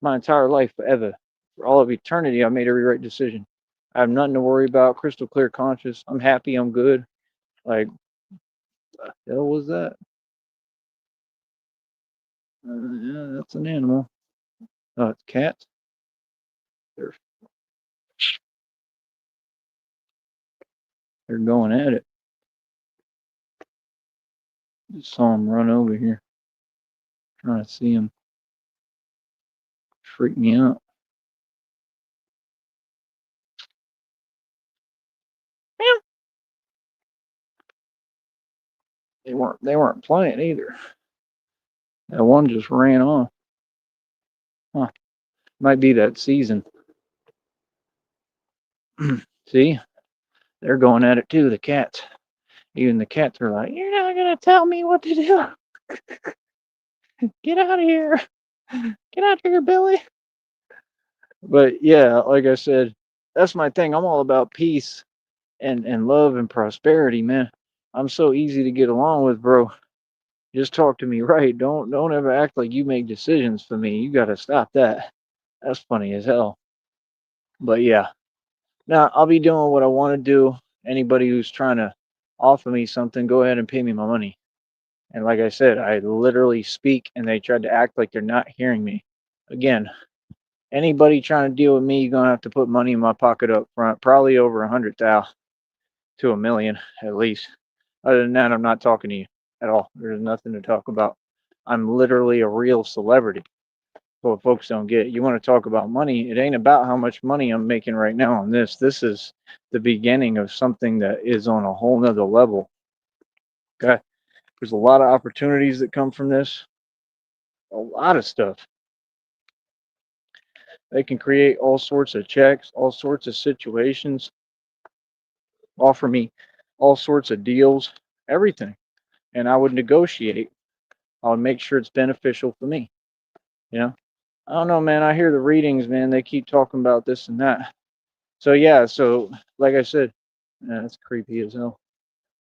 Speaker 1: my entire life forever. For all of eternity, I made every right decision. I have nothing to worry about. Crystal clear conscious. I'm happy. I'm good. Like, the hell was that? Yeah, that's an animal. It's cats. They're they're going at it. Just saw them run over here. Trying to see them. Freak me out. They weren't playing either. That one just ran off. Huh. Might be that season. See? They're going at it too, the cats. Even the cats are like, you're not gonna tell me what to do. Get out of here. Get out of here, Billy. But yeah, like I said, that's my thing. I'm all about peace and love and prosperity, man. I'm so easy to get along with, bro. Just talk to me right. Don't ever act like you make decisions for me. You gotta stop that. That's funny as hell. But yeah. Now I'll be doing what I want to do. Anybody who's trying to offer me something, go ahead and pay me my money. And like I said, I literally speak and they tried to act like they're not hearing me. Again, anybody trying to deal with me, you're gonna have to put money in my pocket up front, probably over 100,000 to 1 million at least. Other than that, I'm not talking to you at all. There's nothing to talk about. I'm literally a real celebrity. So what folks don't get, you want to talk about money, it ain't about how much money I'm making right now on this. This is the beginning of something that is on a whole nother level. Okay. There's a lot of opportunities that come from this, a lot of stuff. They can create all sorts of checks, all sorts of situations, offer me all sorts of deals, everything. And I would negotiate. I would make sure it's beneficial for me. You know, I don't know, man. I hear the readings, man. They keep talking about this and that. So, yeah. So, like I said, that's creepy as hell.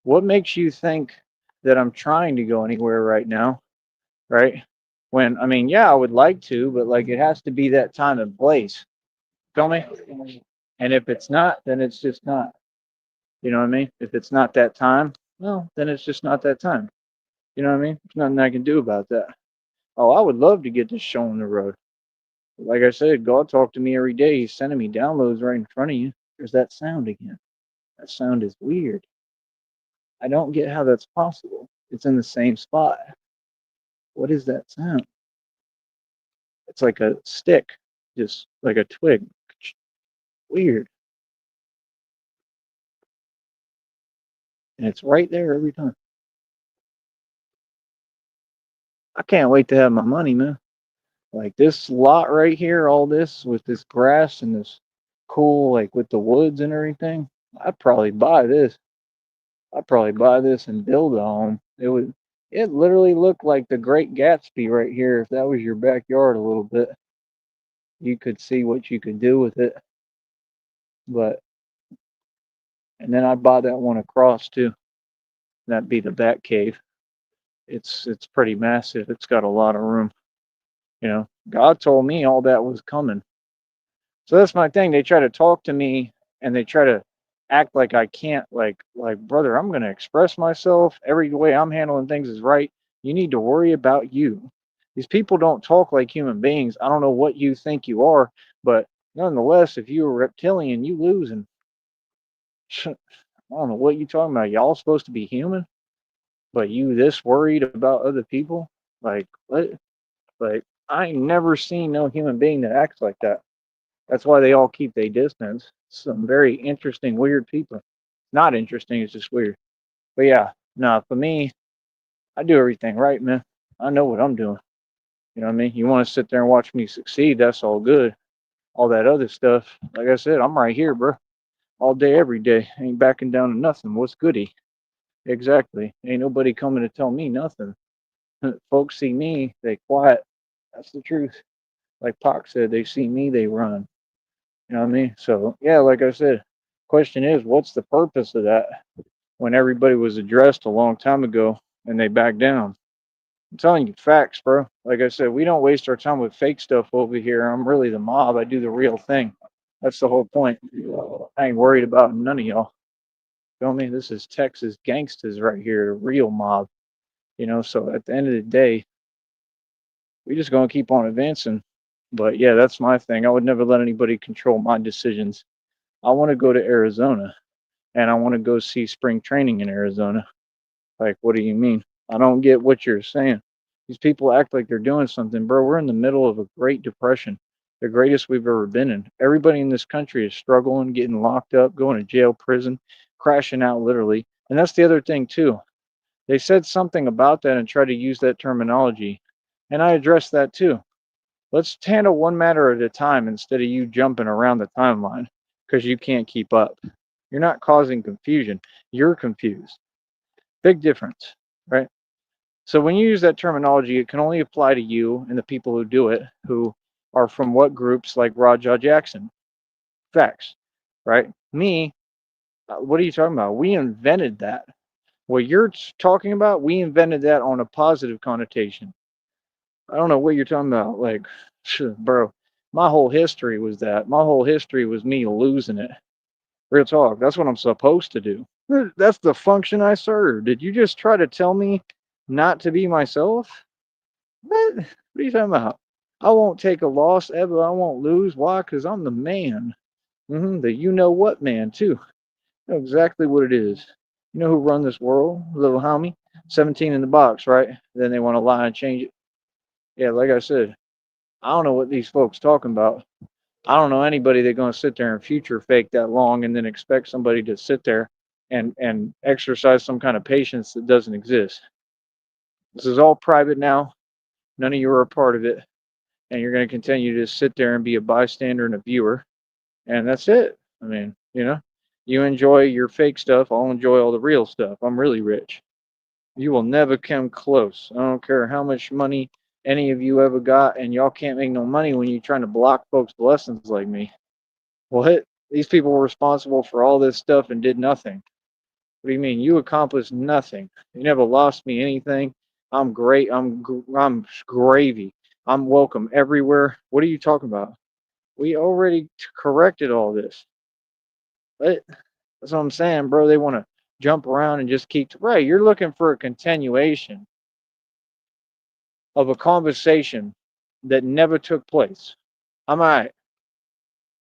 Speaker 1: What makes you think that I'm trying to go anywhere right now? Right? When, I mean, yeah, I would like to, but like it has to be that time and place. Feel me? And if it's not, then it's just not. You know what I mean? If it's not that time, well, then it's just not that time. You know what I mean? There's nothing I can do about that. Oh, I would love to get this show on the road. Like I said, God talked to me every day. He's sending me downloads right in front of you. There's that sound again. That sound is weird. I don't get how that's possible. It's in the same spot. What is that sound? It's like a stick, just like a twig. Weird. And it's right there every time. I can't wait to have my money, man. Like this lot right here, all this with this grass and this cool, like with the woods and everything. I'd probably buy this. I'd probably buy this and build a home. It literally looked like the Great Gatsby right here. If that was your backyard a little bit, you could see what you could do with it. But, and then I'd buy that one across too. That'd be the Bat Cave. It's pretty massive. It's got a lot of room. You know, God told me all that was coming. So that's my thing. They try to talk to me and they try to act like I can't, like brother, I'm going to express myself. Every way I'm handling things is right. You need to worry about you. These people don't talk like human beings. I don't know what you think you are, but nonetheless, if you're a reptilian, you lose. And I don't know what you talking about. Y'all supposed to be human, but you this worried about other people? Like what? Like I ain't never seen no human being that acts like that. That's why they all keep their distance. Some very interesting, weird people. Not interesting, it's just weird. But yeah, no, for me, I do everything right, man. I know what I'm doing. You know what I mean? You want to sit there and watch me succeed, that's all good. All that other stuff, like I said, I'm right here, bro. All day, every day. Ain't backing down to nothing. What's goody? Exactly. Ain't nobody coming to tell me nothing. Folks see me, they quiet. That's the truth. Like Pac said, they see me, they run. You know what I mean? So yeah, like I said, question is, what's the purpose of that when everybody was addressed a long time ago and they backed down? I'm telling you facts, bro. Like I said, we don't waste our time with fake stuff over here. I'm really the mob. I do the real thing. That's the whole point. I ain't worried about none of y'all. Feel me? This is Texas gangsters right here, the real mob. You know, so at the end of the day, we just gonna keep on advancing. But yeah, that's my thing. I would never let anybody control my decisions. I want to go to Arizona and I want to go see spring training in Arizona. Like, what do you mean? I don't get what you're saying. These people act like they're doing something, bro. We're in the middle of a Great Depression, the greatest we've ever been in. Everybody in this country is struggling, getting locked up, going to jail, prison, crashing out literally. And that's the other thing, too. They said something about that and tried to use that terminology. And I addressed that, too. Let's handle one matter at a time instead of you jumping around the timeline because you can't keep up. You're not causing confusion. You're confused. Big difference, right? So when you use that terminology, it can only apply to you and the people who do it, who are from what groups like Raja Jackson. Facts, right? Me, what are you talking about? We invented that. What you're talking about, we invented that on a positive connotation. I don't know what you're talking about. Like, bro, my whole history was that. My whole history was me losing it. Real talk. That's what I'm supposed to do. That's the function I serve. Did you just try to tell me not to be myself? What are you talking about? I won't take a loss ever. I won't lose. Why? Because I'm the man. The you know what man, too. You know exactly what it is. You know who run this world, little homie? 17 in the box, right? Then they want to lie and change it. Yeah, like I said, I don't know what these folks talking about. I don't know anybody that's going to sit there and future fake that long and then expect somebody to sit there and exercise some kind of patience that doesn't exist. This is all private now. None of you are a part of it, and you're going to continue to sit there and be a bystander and a viewer, and that's it. I mean, you enjoy your fake stuff. I'll enjoy all the real stuff. I'm really rich. You will never come close. I don't care how much money any of you ever got, and y'all can't make no money when you're trying to block folks' blessings like me. What? These people were responsible for all this stuff and did nothing. What do you mean? You accomplished nothing. You never lost me anything. I'm great. I'm gravy. I'm welcome everywhere. What are you talking about? We already corrected all this. But that's what I'm saying, bro. They want to jump around and just keep right. You're looking for a continuation of a conversation that never took place. I'm all right.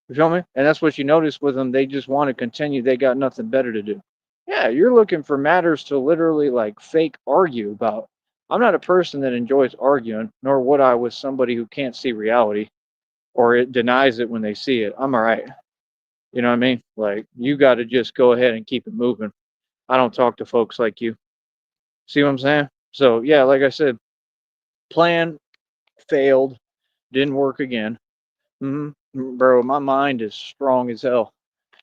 Speaker 1: You feel me? And that's what you notice with them. They just want to continue. They got nothing better to do. Yeah, you're looking for matters to literally like fake argue about. I'm not a person that enjoys arguing, nor would I with somebody who can't see reality or it denies it when they see it. I'm all right. You know what I mean? Like, you got to just go ahead and keep it moving. I don't talk to folks like you. See what I'm saying? So, yeah, like I said, plan failed, didn't work again. Bro, my mind is strong as hell.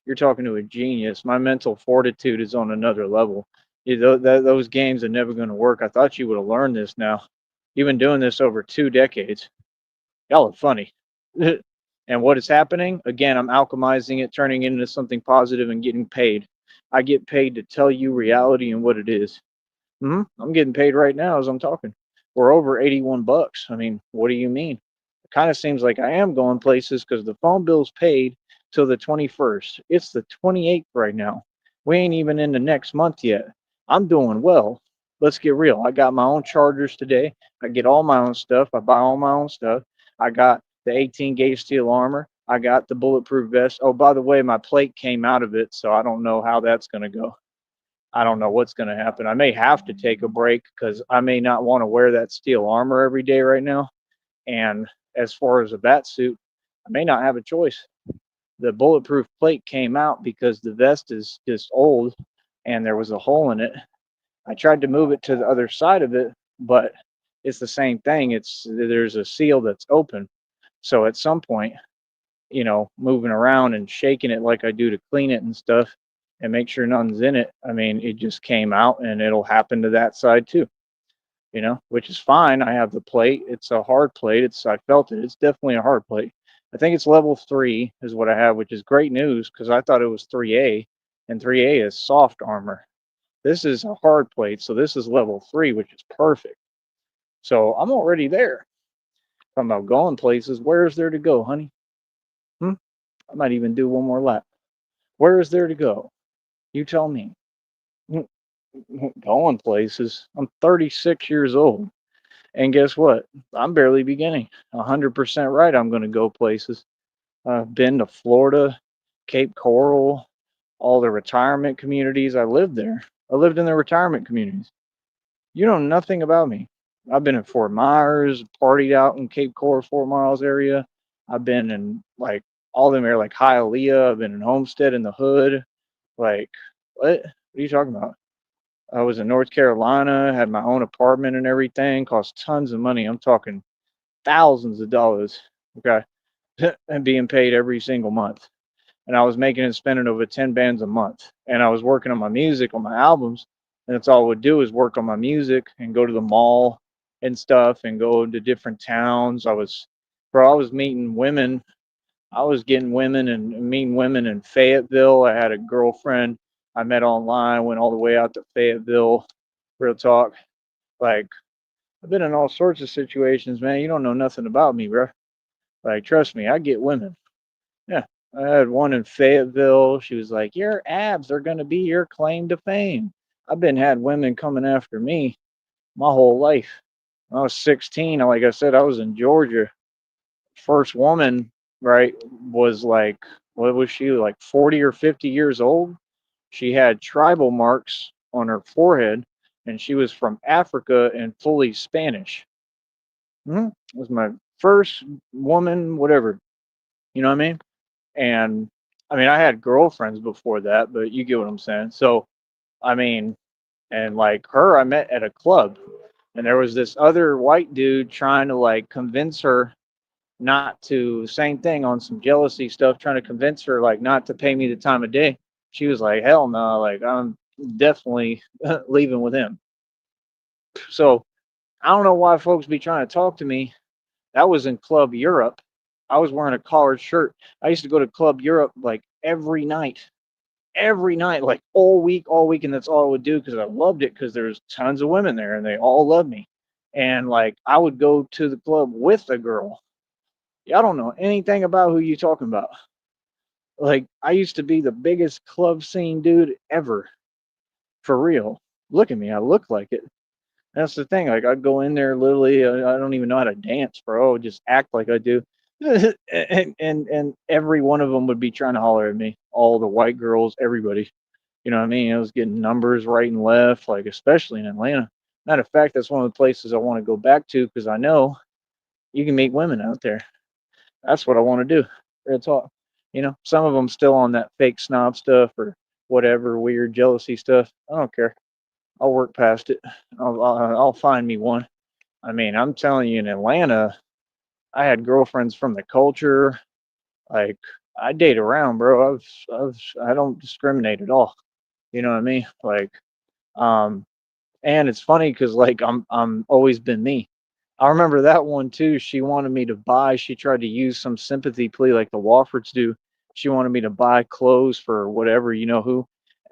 Speaker 1: You're talking to a genius. My mental fortitude is on another level. Those games are never going to work. I thought you would have learned this now. You've been doing this over 2 decades. Y'all are funny. And what is happening? Again, I'm alchemizing it, turning it into something positive and getting paid. I get paid to tell you reality and what it is. I'm getting paid right now as I'm talking. We're over 81 bucks. I mean, what do you mean? It kind of seems like I am going places because the phone bill's paid till the 21st. It's the 28th right now. We ain't even in the next month yet. I'm doing well. Let's get real. I got my own chargers today. I get all my own stuff. I buy all my own stuff. I got the 18 gauge steel armor. I got the bulletproof vest. Oh, by the way, my plate came out of it, so I don't know how that's going to go. I don't know what's going to happen. I may have to take a break because I may not want to wear that steel armor every day right now. And as far as a bat suit, I may not have a choice. The bulletproof plate came out because the vest is just old and there was a hole in it. I tried to move it to the other side of it, but it's the same thing. There's a seal that's open. So at some point, moving around and shaking it like I do to clean it and stuff and make sure nothing's in it. I mean, it just came out and it'll happen to that side too, which is fine. I have the plate. It's a hard plate. I felt it. It's definitely a hard plate. I think it's level 3 is what I have, which is great news because I thought it was 3A and 3A is soft armor. This is a hard plate. So this is level 3, which is perfect. So I'm already there. Talking about going places. Where is there to go, honey? I might even do one more lap. Where is there to go? You tell me. Going places. I'm 36 years old. And guess what? I'm barely beginning. 100% right. I'm going to go places. I've been to Florida, Cape Coral, all the retirement communities. I lived there. I lived in the retirement communities. You know nothing about me. I've been in Fort Myers, partied out in Cape Coral, 4 Miles area. I've been in like all them areas, like Hialeah. I've been in Homestead in the hood. Like, what? What are you talking about? I was in North Carolina, had my own apartment and everything, cost tons of money. I'm talking thousands of dollars, okay, and being paid every single month. And I was making and spending over 10 bands a month. And I was working on my music, on my albums. And that's all I would do is work on my music and go to the mall and stuff and go to different towns. I was meeting women. I was getting women and meeting women in Fayetteville. I had a girlfriend I met online, went all the way out to Fayetteville. Real talk. Like, I've been in all sorts of situations, man. You don't know nothing about me, bro. Like, trust me, I get women. Yeah. I had one in Fayetteville. She was like, your abs are going to be your claim to fame. I've been had women coming after me my whole life. When I was 16, like I said, I was in Georgia. First woman, right, was like, what was she, like 40 or 50 years old? She had tribal marks on her forehead, and she was from Africa and fully Spanish. It was my first woman, whatever. You know what I mean? And I mean, I had girlfriends before that, but you get what I'm saying. So, I mean, and like her, I met at a club, and there was this other white dude trying to like convince her not to, same thing on some jealousy stuff, trying to convince her like not to pay me the time of day. She was like, hell no, like I'm definitely leaving with him. So I don't know why folks be trying to talk to me. That was in Club Europe. I was wearing a collared shirt. I used to go to Club Europe like every night, like all week, and that's all I would do because I loved it because there's tons of women there and they all loved me. And like I would go to the club with a girl, Y'all don't know anything about who you talking about. Like, I used to be the biggest club scene dude ever, for real. Look at me, I look like it. That's the thing. Like, I'd go in there literally. I don't even know how to dance, bro. I would just act like I do, and every one of them would be trying to holler at me. All the white girls, everybody. You know what I mean? I was getting numbers right and left, like especially in Atlanta. Matter of fact, that's one of the places I want to go back to because I know you can meet women out there. That's what I want to do. Real talk. Some of them still on that fake snob stuff or whatever weird jealousy stuff. I don't care. I'll work past it. I'll find me one. I mean, I'm telling you, in Atlanta, I had girlfriends from the culture. Like, I date around, bro. I don't discriminate at all. You know what I mean? Like, um, and it's funny because like I'm always been me. I remember that one too. She wanted me to buy. She tried to use some sympathy plea like the Woffords do. She wanted me to buy clothes for whatever you know who.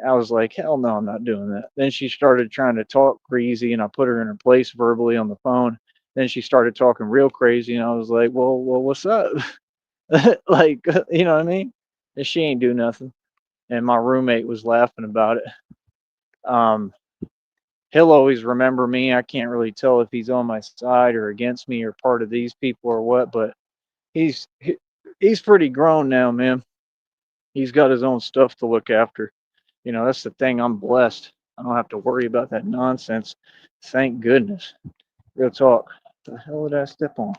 Speaker 1: I was like, hell no, I'm not doing that. Then she started trying to talk crazy, and I put her in her place verbally on the phone. Then she started talking real crazy, and I was like, well, what's up? Like, you know what I mean? And she ain't do nothing. And my roommate was laughing about it. Um, he'll always remember me. I can't really tell if he's on my side or against me or part of these people or what, but he's he, he's pretty grown now, man. He's got his own stuff to look after. That's the thing. I'm blessed. I don't have to worry about that nonsense. Thank goodness. Real talk. The hell did I step on?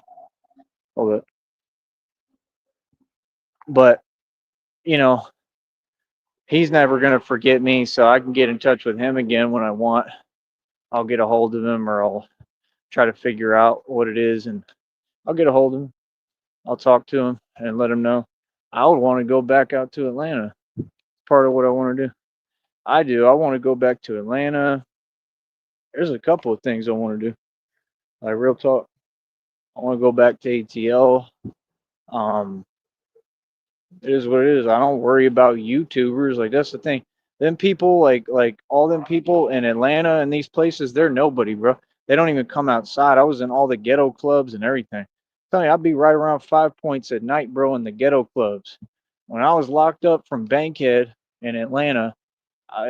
Speaker 1: Hold it. But you know, he's never gonna forget me, so I can get in touch with him again when I want. I'll get a hold of him, or I'll try to figure out what it is, and I'll get a hold of him. I'll talk to him and let him know. I would want to go back out to Atlanta. Part of what I want to do. I do. I want to go back to Atlanta. There's a couple of things I want to do. Like real talk. I want to go back to ATL. Um, it is what it is. I don't worry about YouTubers. Like that's the thing. Them people, like all them people in Atlanta and these places, they're nobody, bro. They don't even come outside. I was in all the ghetto clubs and everything. I'm telling you, I'd be right around 5 points at night, bro, in the ghetto clubs. When I was locked up from Bankhead in Atlanta,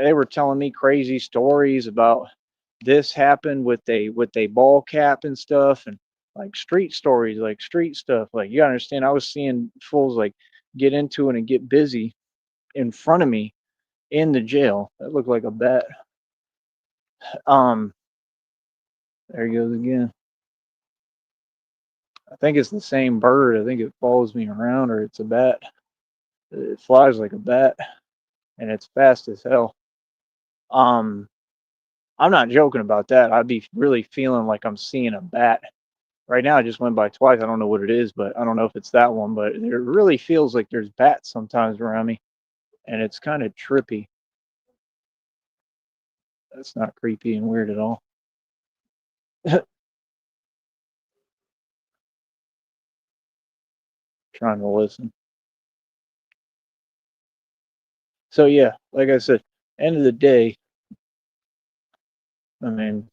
Speaker 1: they were telling me crazy stories about this happened with a ball cap and stuff, and like street stories, like street stuff. Like you gotta understand, I was seeing fools like get into it and get busy in front of me in the jail. That looked like a bat. Um, there he goes again. I think it's the same bird. I think it follows me around, or it's a bat. It flies like a bat, and it's fast as hell. Um, I'm not joking about that. I'd be really feeling like I'm seeing a bat. Right now, I just went by twice. I don't know what it is, but I don't know if it's that one. But it really feels like there's bats sometimes around me, and it's kind of trippy. That's not creepy and weird at all. Trying to listen. So yeah, like I said, end of the day, I mean,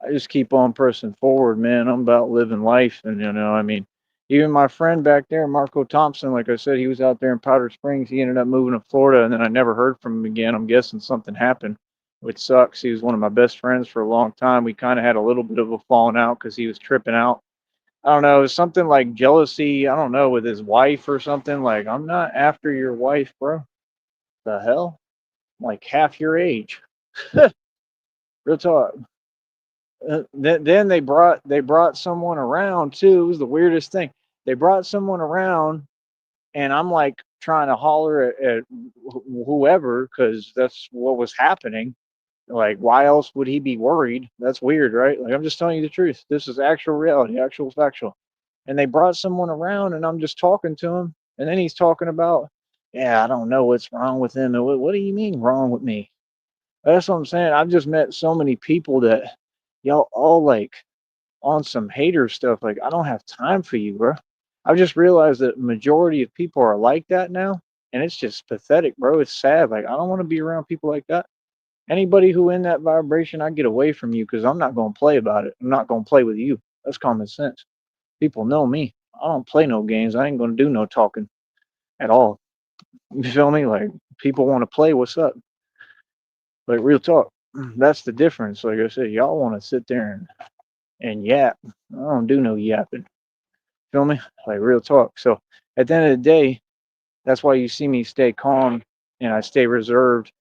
Speaker 1: I just keep on pressing forward, man. I'm about living life, and I mean, even my friend back there, Marco Thompson, like I said, he was out there in Powder Springs. He ended up moving to Florida, and then I never heard from him again. I'm guessing something happened, which sucks. He was one of my best friends for a long time. We kind of had a little bit of a falling out because he was tripping out. I don't know, it was something like jealousy. I don't know, with his wife or something. Like, I'm not after your wife, bro. The hell? I'm like half your age. Real talk. Then they brought someone around too. It was the weirdest thing. They brought someone around, and I'm like trying to holler at whoever because that's what was happening. Like, why else would he be worried? That's weird, right? Like, I'm just telling you the truth. This is actual reality, actual factual. And they brought someone around, and I'm just talking to him, and then he's talking about, yeah, I don't know what's wrong with him. And what do you mean wrong with me? That's what I'm saying. I've just met so many people that y'all all like on some hater stuff. Like, I don't have time for you, bro. I've just realized that majority of people are like that now, and it's just pathetic, bro. It's sad. Like, I don't want to be around people like that. Anybody who in that vibration, I get away from you because I'm not going to play about it. I'm not going to play with you. That's common sense. People know me. I don't play no games. I ain't gonna do no talking at all. You feel me? Like people want to play. What's up? Like real talk. That's the difference. Like I said, y'all want to sit there and yap. I don't do no yapping. Feel me? Like real talk. So at the end of the day, that's why you see me stay calm and I stay reserved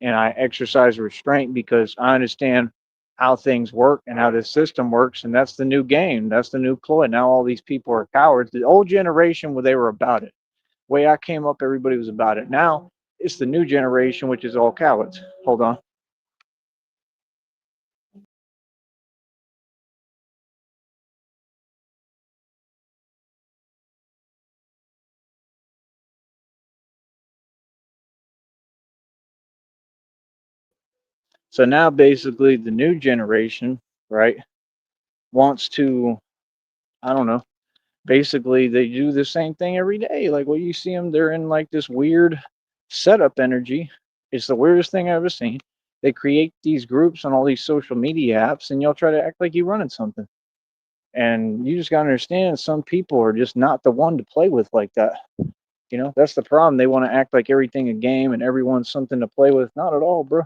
Speaker 1: and I exercise restraint because I understand how things work and how this system works. And that's the new game. That's the new ploy. Now all these people are cowards. The old generation, where they were about it. Way I came up, everybody was about it. Now it's the new generation, which is all cowards. Hold on. So now basically the new generation, right, wants to, I don't know, basically they do the same thing every day. Like what you see them, they're in like this weird setup energy. It's the weirdest thing I've ever seen. They create these groups on all these social media apps and y'all try to act like you're running something. And you just gotta understand some people are just not the one to play with like that. That's the problem. They want to act like everything a game and everyone's something to play with. Not at all, bro.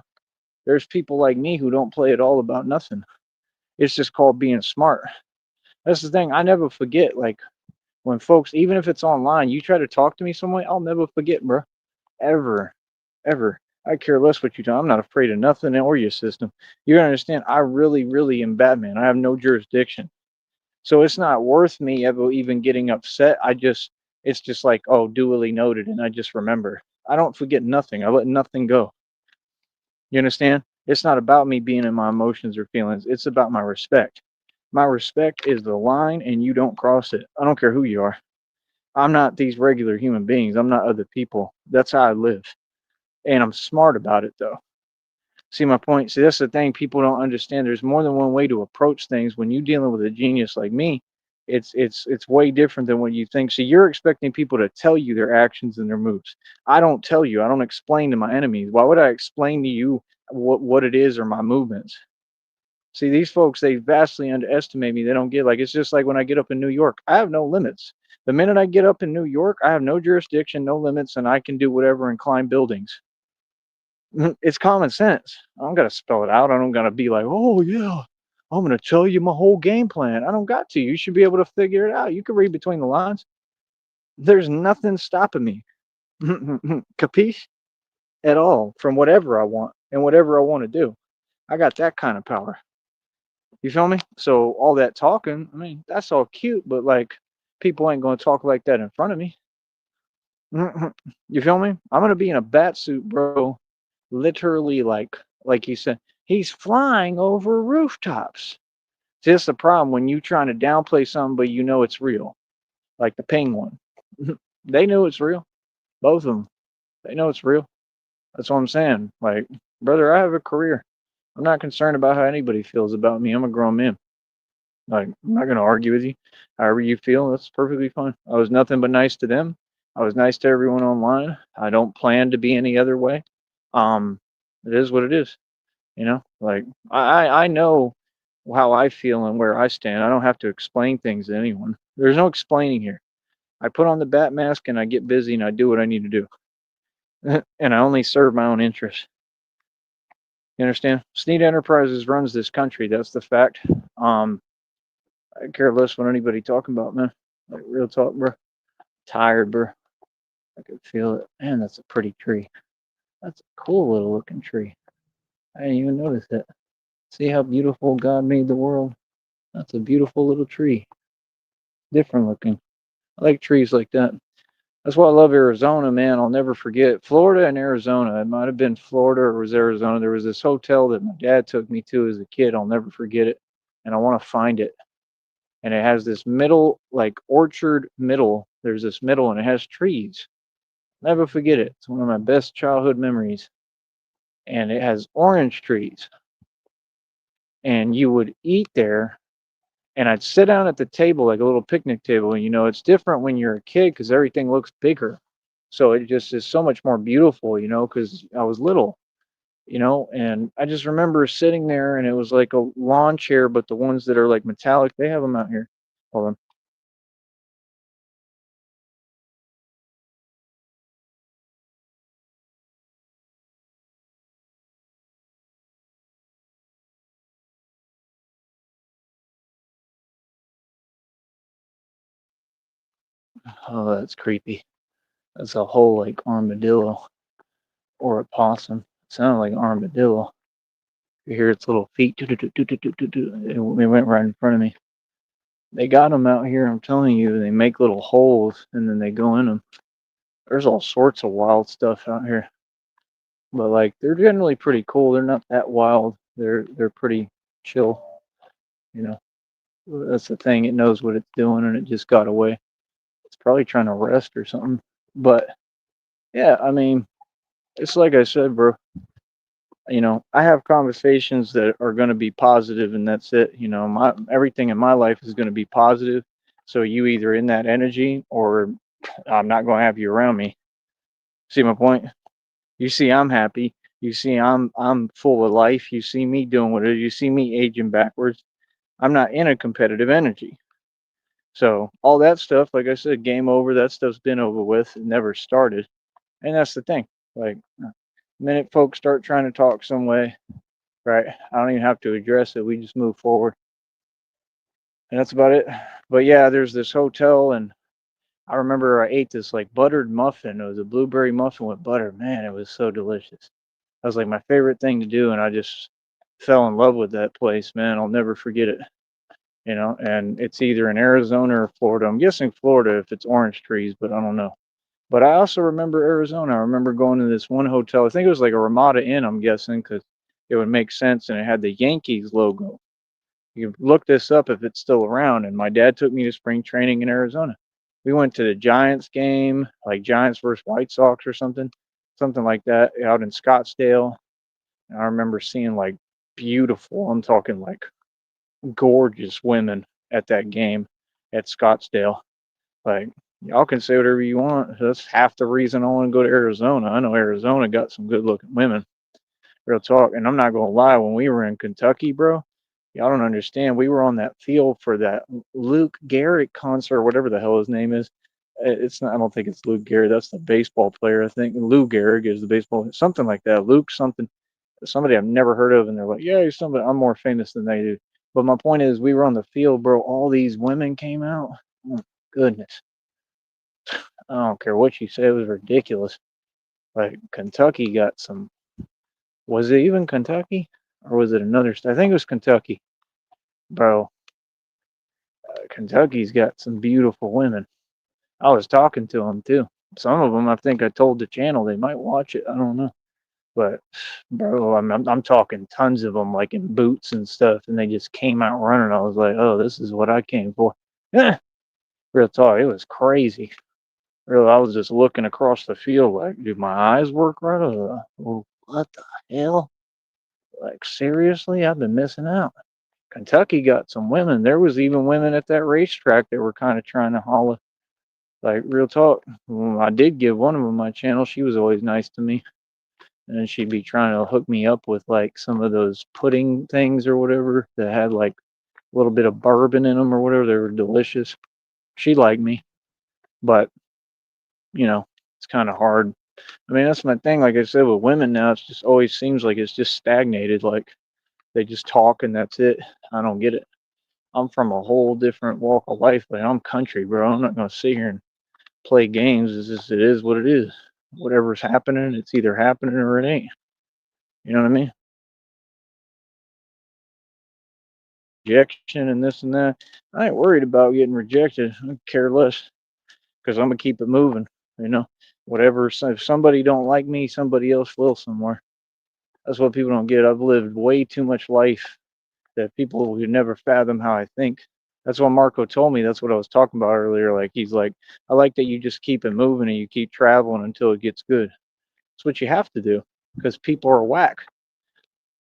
Speaker 1: There's people like me who don't play at all about nothing. It's just called being smart. That's the thing. I never forget. Like when folks, even if it's online, you try to talk to me some way, I'll never forget, bro. Ever, ever. I care less what you do. I'm not afraid of nothing or your system. You gotta understand. I really, really am Batman. I have no jurisdiction, so it's not worth me ever even getting upset. It's just like, oh, duly noted, and I just remember. I don't forget nothing. I let nothing go. You understand? It's not about me being in my emotions or feelings. It's about my respect. My respect is the line, and you don't cross it. I don't care who you are. I'm not these regular human beings. I'm not other people. That's how I live. And I'm smart about it, though. See my point? See, that's the thing people don't understand. There's more than one way to approach things. When you're dealing with a genius like me, it's way different than what you think. So you're expecting people to tell you their actions and their moves. I don't tell you. I don't explain to my enemies. Why would I explain to you what it is or my movements? See, these folks, they vastly underestimate me. They don't get like it's just like when I get up in New York, I have no limits. The minute I get up in New York, I have no jurisdiction, no limits, and I can do whatever and climb buildings. It's common sense. I don't gotta spell it out. I don't gotta be like, oh yeah, I'm gonna tell you my whole game plan. I don't got to. You should be able to figure it out. You can read between the lines. There's nothing stopping me. Capiche? At all from whatever I want and whatever I want to do. I got that kind of power. You feel me? So all that talking, I mean, that's all cute, but like people ain't gonna talk like that in front of me. You feel me? I'm gonna be in a bat suit, bro. Literally, like you said, he's flying over rooftops. See, that's the problem when you trying to downplay something, but you know it's real. Like the penguin, they knew it's real. Both of them, they know it's real. That's what I'm saying. Like, brother, I have a career. I'm not concerned about how anybody feels about me. I'm a grown man. Like, I'm not gonna argue with you. However you feel, that's perfectly fine. I was nothing but nice to them. I was nice to everyone online. I don't plan to be any other way. Um, it is what it is. Like I know how I feel and where I stand. I don't have to explain things to anyone. There's no explaining here. I put on the bat mask and I get busy and I do what I need to do. And I only serve my own interests. You understand? Sneed Enterprises runs this country. That's the fact. Um, I care less what anybody talking about, man. Like real talk, bro. Tired, bro. I can feel it. Man, that's a pretty tree. That's a cool little looking tree. I didn't even notice it. See how beautiful God made the world? That's a beautiful little tree. Different looking. I like trees like that. That's why I love Arizona, man. I'll never forget Florida and Arizona. It might have been Florida or it was Arizona. There was this hotel that my dad took me to as a kid. I'll never forget it. And I want to find it. And it has this middle, like orchard middle. There's this middle and it has trees. Never forget it. It's one of my best childhood memories. And it has orange trees. And you would eat there and I'd sit down at the table like a little picnic table. And it's different when you're a kid because everything looks bigger. So it just is so much more beautiful, because I was little, and I just remember sitting there and it was like a lawn chair, but the ones that are like metallic, they have them out here. Hold on. Oh, that's creepy. That's a whole like armadillo or a possum. It sounded like armadillo. You hear its little feet. It went right in front of me. They got them out here. I'm telling you, they make little holes and then they go in them. There's all sorts of wild stuff out here, but like they're generally pretty cool. They're not that wild. They're pretty chill. You know, that's the thing. It knows what it's doing and it just got away. It's probably trying to rest or something. But yeah, I mean, it's like I said, bro. I have conversations that are going to be positive and that's it. My everything in my life is going to be positive. So you either in that energy or I'm not going to have you around me. See my point? You see I'm happy. You see I'm full of life. You see me doing what it is. You see me aging backwards. I'm not in a competitive energy. So all that stuff, like I said, game over, that stuff's been over with. It never started. And that's the thing. Like the minute folks start trying to talk some way, right? I don't even have to address it. We just move forward. And that's about it. But yeah, there's this hotel and I remember I ate this like buttered muffin. It was a blueberry muffin with butter. Man, it was so delicious. That was like my favorite thing to do and I just fell in love with that place, man. I'll never forget it. And it's either in Arizona or Florida. I'm guessing Florida if it's orange trees, but I don't know. But I also remember Arizona. I remember going to this one hotel. I think it was like a Ramada Inn, I'm guessing, because it would make sense. And it had the Yankees logo. You can look this up if it's still around. And my dad took me to spring training in Arizona. We went to the Giants game, like Giants versus White Sox or something like that, out in Scottsdale. And I remember seeing like beautiful, I'm talking like gorgeous women at that game at Scottsdale. Like, y'all can say whatever you want. That's half the reason I want to go to Arizona. I know Arizona got some good looking women. Real talk. And I'm not gonna lie, when we were in Kentucky, bro, y'all don't understand. We were on that field for that Luke Garrett concert, whatever the hell his name is. It's not. I don't think it's Luke Garrett. That's the baseball player. I think Lou Gehrig is the baseball, something like that. Luke something, somebody I've never heard of, and they're like, yeah, he's somebody. I'm more famous than they do. But my point is, we were on the field, bro. All these women came out. Oh, goodness, I don't care what you say. It was ridiculous. Like Kentucky got some. Was it even Kentucky, or was it another state? I think it was Kentucky, bro. Kentucky's got some beautiful women. I was talking to them too. Some of them, I think I told the channel they might watch it. I don't know, but bro, I'm talking tons of them, like in boots and stuff, and they just came out running. I was like, oh, this is what I came for. Yeah, real talk. It was crazy. Real, I was just looking across the field, like, do my eyes work right? What the hell? Like seriously, I've been missing out. Kentucky got some women. There was even women at that racetrack that were kind of trying to holler. Like real talk. Well, I did give one of them my channel. She was always nice to me, and then she'd be trying to hook me up with like some of those pudding things or whatever that had like a little bit of bourbon in them or whatever. They were delicious. She liked me, but it's kind of hard. I mean, that's my thing. Like I said, with women now, it's just always seems like it's just stagnated. Like they just talk and that's it. I don't get it. I'm from a whole different walk of life, but I'm country, bro. I'm not gonna sit here and play games. It's just it is what it is. Whatever's happening, it's either happening or it ain't. You know what I mean? Rejection and this and that. I ain't worried about getting rejected. I care less because I'm gonna keep it moving. You know, whatever. So if somebody don't like me, somebody else will somewhere. That's what people don't get. I've lived way too much life that people would never fathom how I think. That's what Marco told me. That's what I was talking about earlier. Like he's like, I like that you just keep it moving and you keep traveling until it gets good. That's what you have to do because people are whack.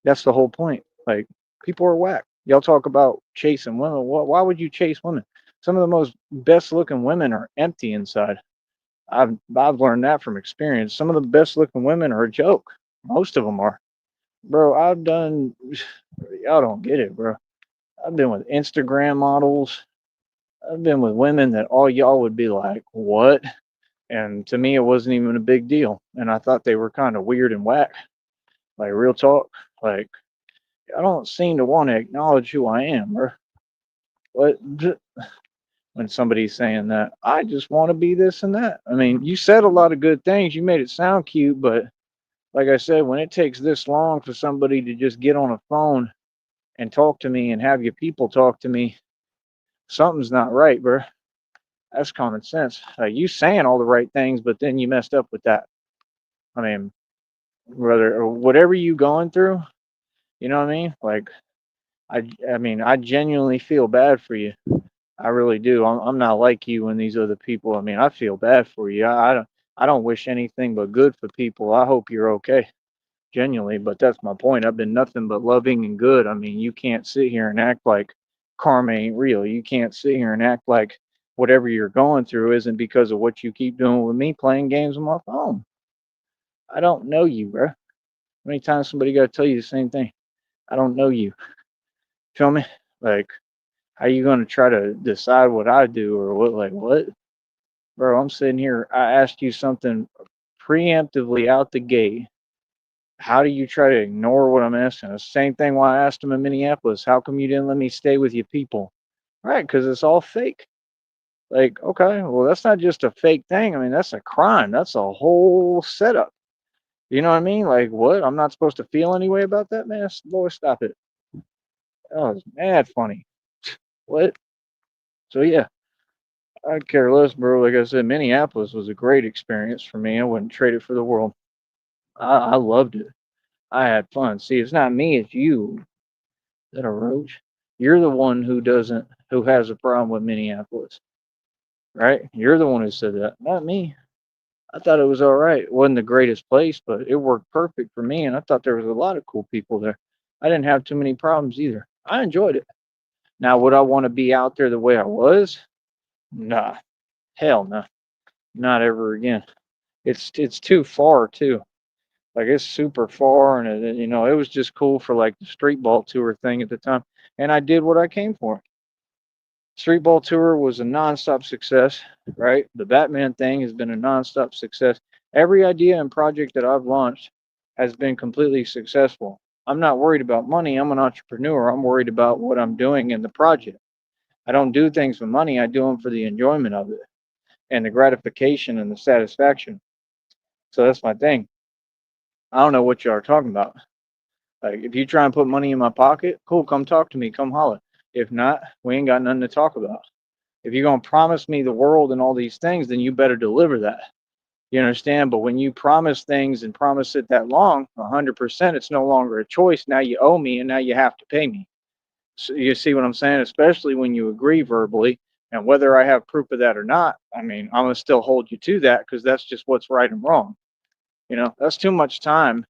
Speaker 1: That's the whole point. Like people are whack. Y'all talk about chasing women. Why would you chase women? Some of the most best looking women are empty inside. I've learned that from experience. Some of the best looking women are a joke. Most of them are. Bro, I've done. Y'all don't get it, bro. I've been with Instagram models. I've been with women that all y'all would be like, what? And to me, it wasn't even a big deal. And I thought they were kind of weird and whack. Like, real talk. Like, I don't seem to want to acknowledge who I am, bro. What? when somebody's saying that. I just want to be this and that. I mean, you said a lot of good things. You made it sound cute, but like I said, when it takes this long for somebody to just get on a phone and talk to me and have your people talk to me, something's not right, bro. That's common sense. You saying all the right things, but then you messed up with that. I mean, whether or whatever you going through, you know what I mean? Like, I mean, I genuinely feel bad for you. I really do. I'm not like you and these other people. I mean, I feel bad for you. I don't wish anything but good for people. I hope you're okay, genuinely. But that's my point. I've been nothing but loving and good. I mean, you can't sit here and act like karma ain't real. You can't sit here and act like whatever you're going through isn't because of what you keep doing with me playing games on my phone. I don't know you, bro. How many times somebody got to tell you the same thing? I don't know you. Feel me? Like, how you gonna try to decide what I do or what? Like what, bro? I'm sitting here. I asked you something preemptively out the gate. How do you try to ignore what I'm asking? The same thing why I asked him in Minneapolis. How come you didn't let me stay with your people? Right, because it's all fake. Like, okay, well, that's not just a fake thing. I mean, that's a crime. That's a whole setup. You know what I mean? Like, what? I'm not supposed to feel any way about that, man? Boy, stop it. Oh, it's mad funny. What? So yeah, I care less, bro. Like I said, Minneapolis was a great experience for me. I wouldn't trade it for the world. I loved it. I had fun. See, it's not me, it's you. Is that a roach? You're the one who has a problem with Minneapolis, right? You're the one who said that, not me. I thought it was all right. It wasn't the greatest place, but it worked perfect for me, and I thought there was a lot of cool people there. I didn't have too many problems either. I enjoyed it. Now, would I want to be out there the way I was? Nah, hell no, not ever again. It's too far too. Like it's super far, and it was just cool for like the street ball tour thing at the time, and I did what I came for. Street ball tour was a nonstop success, right? The Batman thing has been a nonstop success. Every idea and project that I've launched has been completely successful. I'm not worried about money. I'm an entrepreneur. I'm worried about what I'm doing in the project. I don't do things for money. I do them for the enjoyment of it and the gratification and the satisfaction. So that's my thing. I don't know what y'all are talking about. Like, if you try and put money in my pocket, cool, come talk to me, come holler. If not, we ain't got nothing to talk about. If you're going to promise me the world and all these things, then you better deliver that. You understand? But when you promise things and promise it that long, 100%, it's no longer a choice. Now you owe me and now you have to pay me. So you see what I'm saying? Especially when you agree verbally. And whether I have proof of that or not, I mean, I'm going to still hold you to that because that's just what's right and wrong. That's too much time,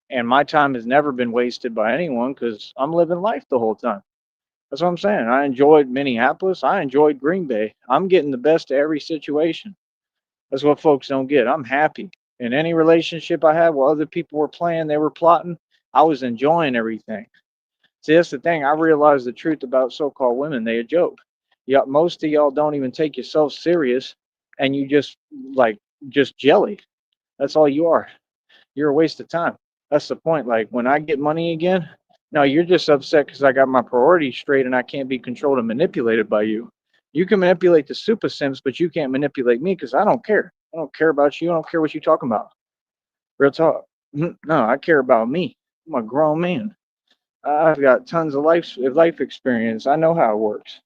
Speaker 1: and my time has never been wasted by anyone because I'm living life the whole time. That's what I'm saying. I enjoyed Minneapolis. I enjoyed Green Bay. I'm getting the best of every situation. That's what folks don't get. I'm happy. In any relationship I had while other people were playing, they were plotting, I was enjoying everything. See, that's the thing. I realized the truth about so called women. They a joke. Yeah, most of y'all don't even take yourself serious, and you just jelly. That's all you are. You're a waste of time. That's the point. Like when I get money again, no, you're just upset because I got my priorities straight and I can't be controlled and manipulated by you. You can manipulate the super sims, but you can't manipulate me because I don't care. I don't care about you. I don't care what you're talking about. Real talk. No, I care about me. I'm a grown man. I've got tons of life experience. I know how it works.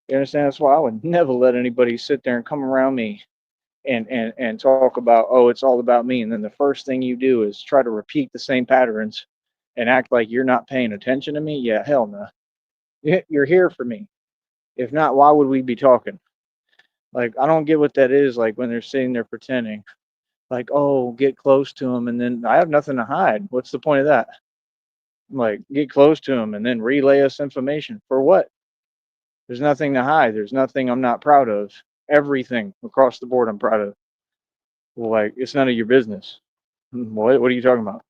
Speaker 1: You understand? That's why I would never let anybody sit there and come around me and talk about, oh, it's all about me, and then the first thing you do is try to repeat the same patterns and act like you're not paying attention to me. Yeah, hell no. You're here for me. If not, why would we be talking? Like, I don't get what that is, like when they're sitting there pretending like, oh, get close to them, and then I have nothing to hide. What's the point of that? Like, get close to them and then relay us information for what? There's nothing to hide. There's nothing I'm not proud of. Everything across the board I'm proud of. Well, like, it's none of your business. What are you talking about?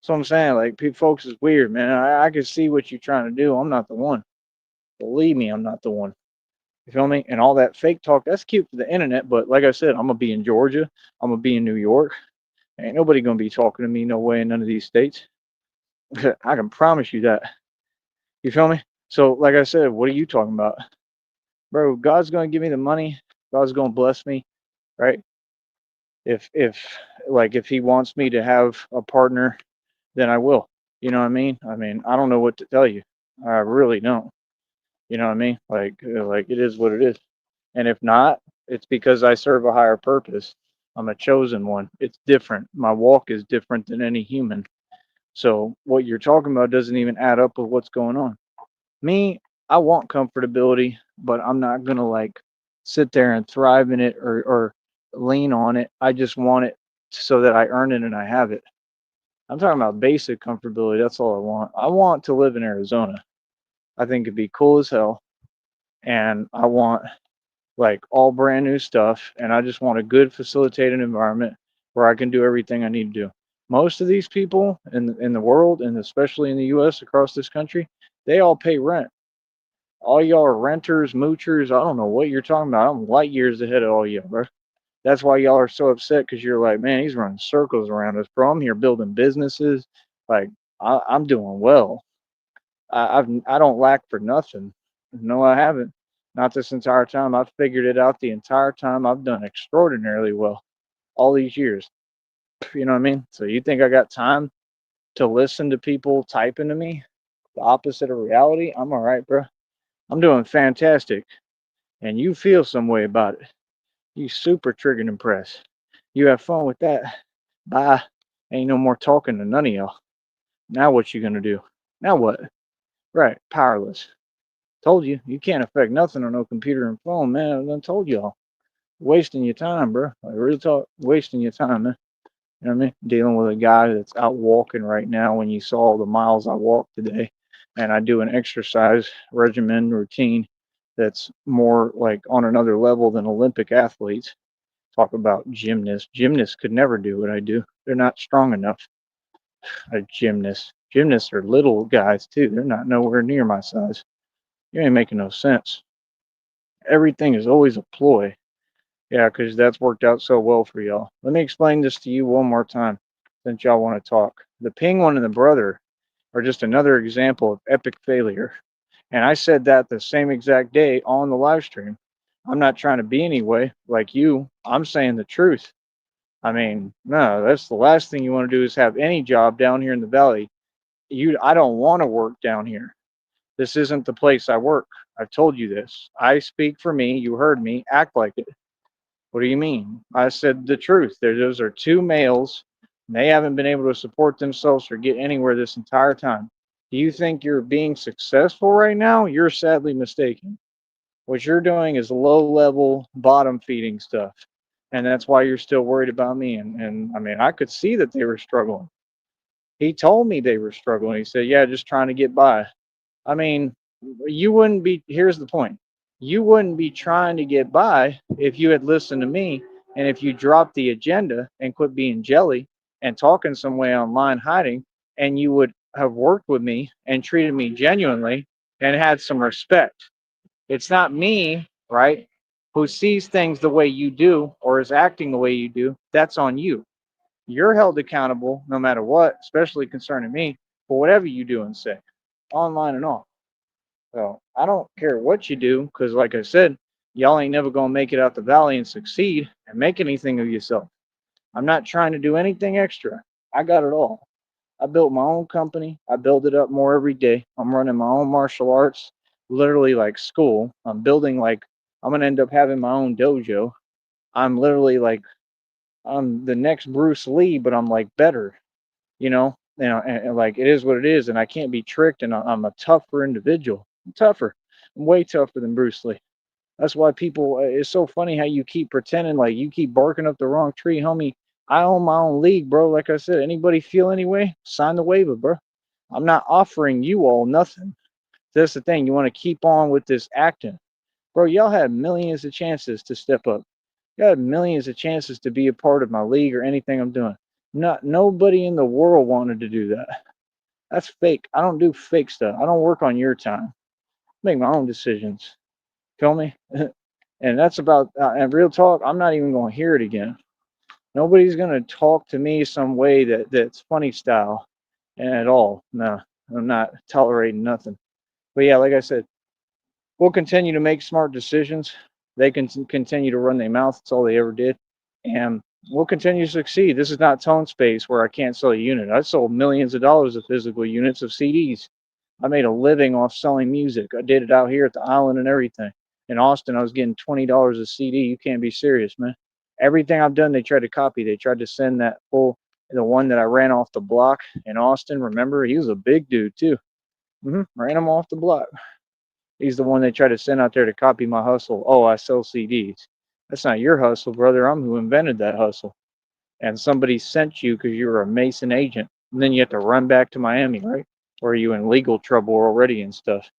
Speaker 1: So I'm saying, like, people, folks is weird, man. I can see what you're trying to do. I'm not the one. Believe me, I'm not the one. You feel me? And all that fake talk, that's cute for the internet. But like I said, I'm gonna be in Georgia. I'm gonna be in New York. Ain't nobody gonna be talking to me no way in none of these states. I can promise you that. You feel me? So, like I said, what are you talking about? bro. God's gonna give me the money. God's gonna bless me, right? If like if He wants me to have a partner, then I will. You know what I mean? I mean, I don't know what to tell you. I really don't. You know what I mean? Like it is what it is. And if not, it's because I serve a higher purpose. I'm a chosen one. It's different. My walk is different than any human. So what you're talking about doesn't even add up with what's going on. Me, I want comfortability, but I'm not gonna like sit there and thrive in it or lean on it. I just want it so that I earn it and I have it. I'm talking about basic comfortability. That's all I want. I want to live in Arizona. I think it'd be cool as hell. And I want like all brand new stuff. And I just want a good facilitated environment where I can do everything I need to do. Most of these people in the world, and especially in the US across this country, they all pay rent. All y'all are renters, moochers. I don't know what you're talking about. I'm light years ahead of all y'all, bro. That's why y'all are so upset because you're like, man, he's running circles around us, bro. I'm here building businesses. Like, I'm doing well. I don't lack for nothing. No, I haven't. Not this entire time. I've figured it out the entire time. I've done extraordinarily well all these years. You know what I mean? So you think I got time to listen to people typing to me? The opposite of reality? I'm all right, bro. I'm doing fantastic. And you feel some way about it. You super triggered and press. You have fun with that. Bye. Ain't no more talking to none of y'all. Now what you gonna do? Now what? Right, powerless. Told you, you can't affect nothing on no computer and phone, man. I done told y'all. Wasting your time, bro. Like real talk, wasting your time, man. You know what I mean? Dealing with a guy that's out walking right now when you saw the miles I walked today. And I do an exercise regimen routine that's more like on another level than Olympic athletes. Talk about gymnasts. Gymnasts could never do what I do. They're not strong enough. A gymnast. Gymnasts are little guys too. They're not nowhere near my size. You ain't making no sense. Everything is always a ploy. Yeah, because that's worked out so well for y'all. Let me explain this to you one more time since y'all want to talk. The penguin and the brother are just another example of epic failure. And I said that the same exact day on the live stream. I'm not trying to be anyway like you. I'm saying the truth. I mean, no, that's the last thing you want to do is have any job down here in the valley. I don't want to work down here. This isn't the place I work. I've told you this. I speak for me. You heard me. Act like it. What do you mean? I said the truth. Those are two males. And they haven't been able to support themselves or get anywhere this entire time. Do you think you're being successful right now? You're sadly mistaken. What you're doing is low level, bottom feeding stuff. And that's why you're still worried about me. And I mean, I could see that they were struggling. He told me they were struggling. He said, yeah, just trying to get by. I mean, you wouldn't be, here's the point. You wouldn't be trying to get by if you had listened to me and if you dropped the agenda and quit being jelly and talking some way online hiding, and you would have worked with me and treated me genuinely and had some respect. It's not me, right, who sees things the way you do or is acting the way you do. That's on you. You're held accountable no matter what, especially concerning me, for whatever you do and say, online and off. So I don't care what you do, because like I said, y'all ain't never gonna make it out the valley and succeed and make anything of yourself. I'm not trying to do anything extra. I got it all. I built my own company. I build it up more every day. I'm running my own martial arts, literally like school. I'm building like I'm gonna end up having my own dojo. I'm literally like I'm the next Bruce Lee, but I'm like better, and like it is what it is, and I can't be tricked, and I'm a tougher individual. I'm tougher. I'm way tougher than Bruce Lee. That's why people. It's so funny how you keep pretending like you keep barking up the wrong tree, homie. I own my own league, bro. Like I said, anybody feel anyway? Sign the waiver, bro. I'm not offering you all nothing. That's the thing. You want to keep on with this acting, bro. Y'all had millions of chances to step up. You had millions of chances to be a part of my league or anything I'm doing. Not nobody in the world wanted to do that. That's fake. I don't do fake stuff. I don't work on your time. Make my own decisions. Feel me? And that's about and real talk. I'm not even going to hear it again. Nobody's going to talk to me some way that's funny style and at all. No, I'm not tolerating nothing. But yeah, like I said, We'll continue to make smart decisions. They can continue to run their mouth. That's all they ever did. And we'll continue to succeed. This is not Tone Space where I can't sell a unit. I sold millions of dollars of physical units of CDs. I made a living off selling music. I did it out here at the island and everything. In Austin, I was getting $20 a CD. You can't be serious, man. Everything I've done, they tried to copy. They tried to send the one that I ran off the block in Austin. Remember, he was a big dude too. Ran him off the block. He's the one they tried to send out there to copy my hustle. Oh, I sell CDs. That's not your hustle, brother. I'm who invented that hustle. And somebody sent you because you were a Mason agent. And then you have to run back to Miami, right? Or are you in legal trouble already and stuff?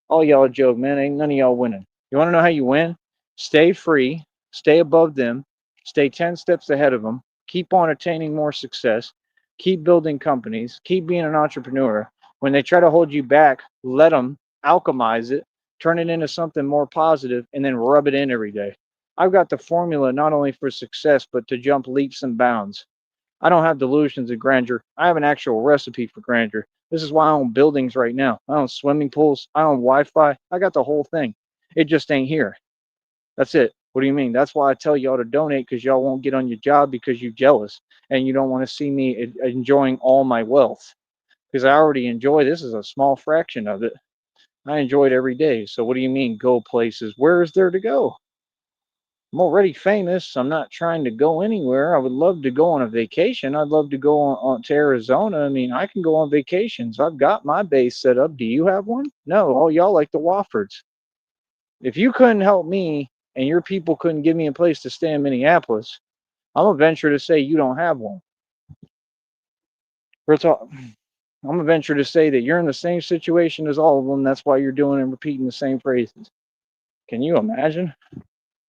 Speaker 1: All y'all joke, man. Ain't none of y'all winning. You want to know how you win? Stay free, stay above them, stay 10 steps ahead of them, keep on attaining more success, keep building companies, keep being an entrepreneur. When they try to hold you back, let them alchemize it, turn it into something more positive, and then rub it in every day. I've got the formula not only for success, but to jump leaps and bounds. I don't have delusions of grandeur. I have an actual recipe for grandeur. This is why I own buildings right now. I own swimming pools. I own Wi-Fi. I got the whole thing. It just ain't here. That's it. What do you mean? That's why I tell y'all to donate, because y'all won't get on your job because you're jealous and you don't want to see me enjoying all my wealth. Because I already enjoy this is a small fraction of it. I enjoy it every day. So what do you mean go places? Where is there to go? I'm already famous. I'm not trying to go anywhere. I would love to go on a vacation. I'd love to go on to Arizona. I mean, I can go on vacations. I've got my base set up. Do you have one? No. All y'all like the Woffords. If you couldn't help me and your people couldn't give me a place to stay in Minneapolis, I'm gonna venture to say you don't have one. I'm gonna venture to say that you're in the same situation as all of them. That's why you're doing and repeating the same phrases. Can you imagine?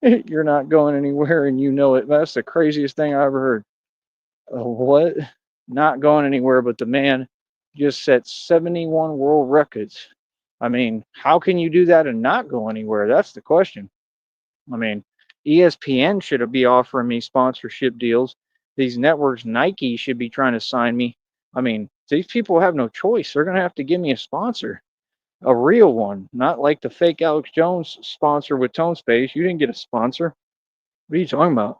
Speaker 1: You're not going anywhere and you know it. That's the craziest thing I ever heard. What? Not going anywhere, but the man just set 71 world records. I mean, how can you do that and not go anywhere? That's the question. I mean, ESPN should be offering me sponsorship deals. These networks, Nike should be trying to sign me. I mean, these people have no choice. They're going to have to give me a sponsor, a real one, not like the fake Alex Jones sponsor with Tone Space. You didn't get a sponsor. What are you talking about?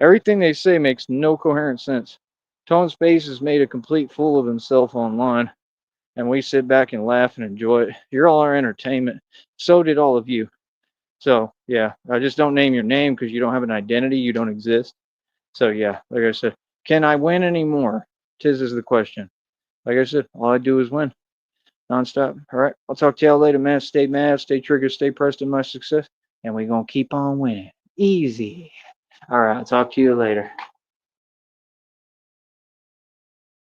Speaker 1: Everything they say makes no coherent sense. Tone Space has made a complete fool of himself online, and we sit back and laugh and enjoy it. You're all our entertainment. So did all of you. So yeah, I just don't name your name because you don't have an identity. You don't exist. So yeah, like I said, can I win anymore? Tis is the question. Like I said, all I do is win, nonstop. All right, I'll talk to y'all later, man. Stay mad, stay triggered, stay pressed in my success, and we're gonna keep on winning. Easy. All right, I'll talk to you later.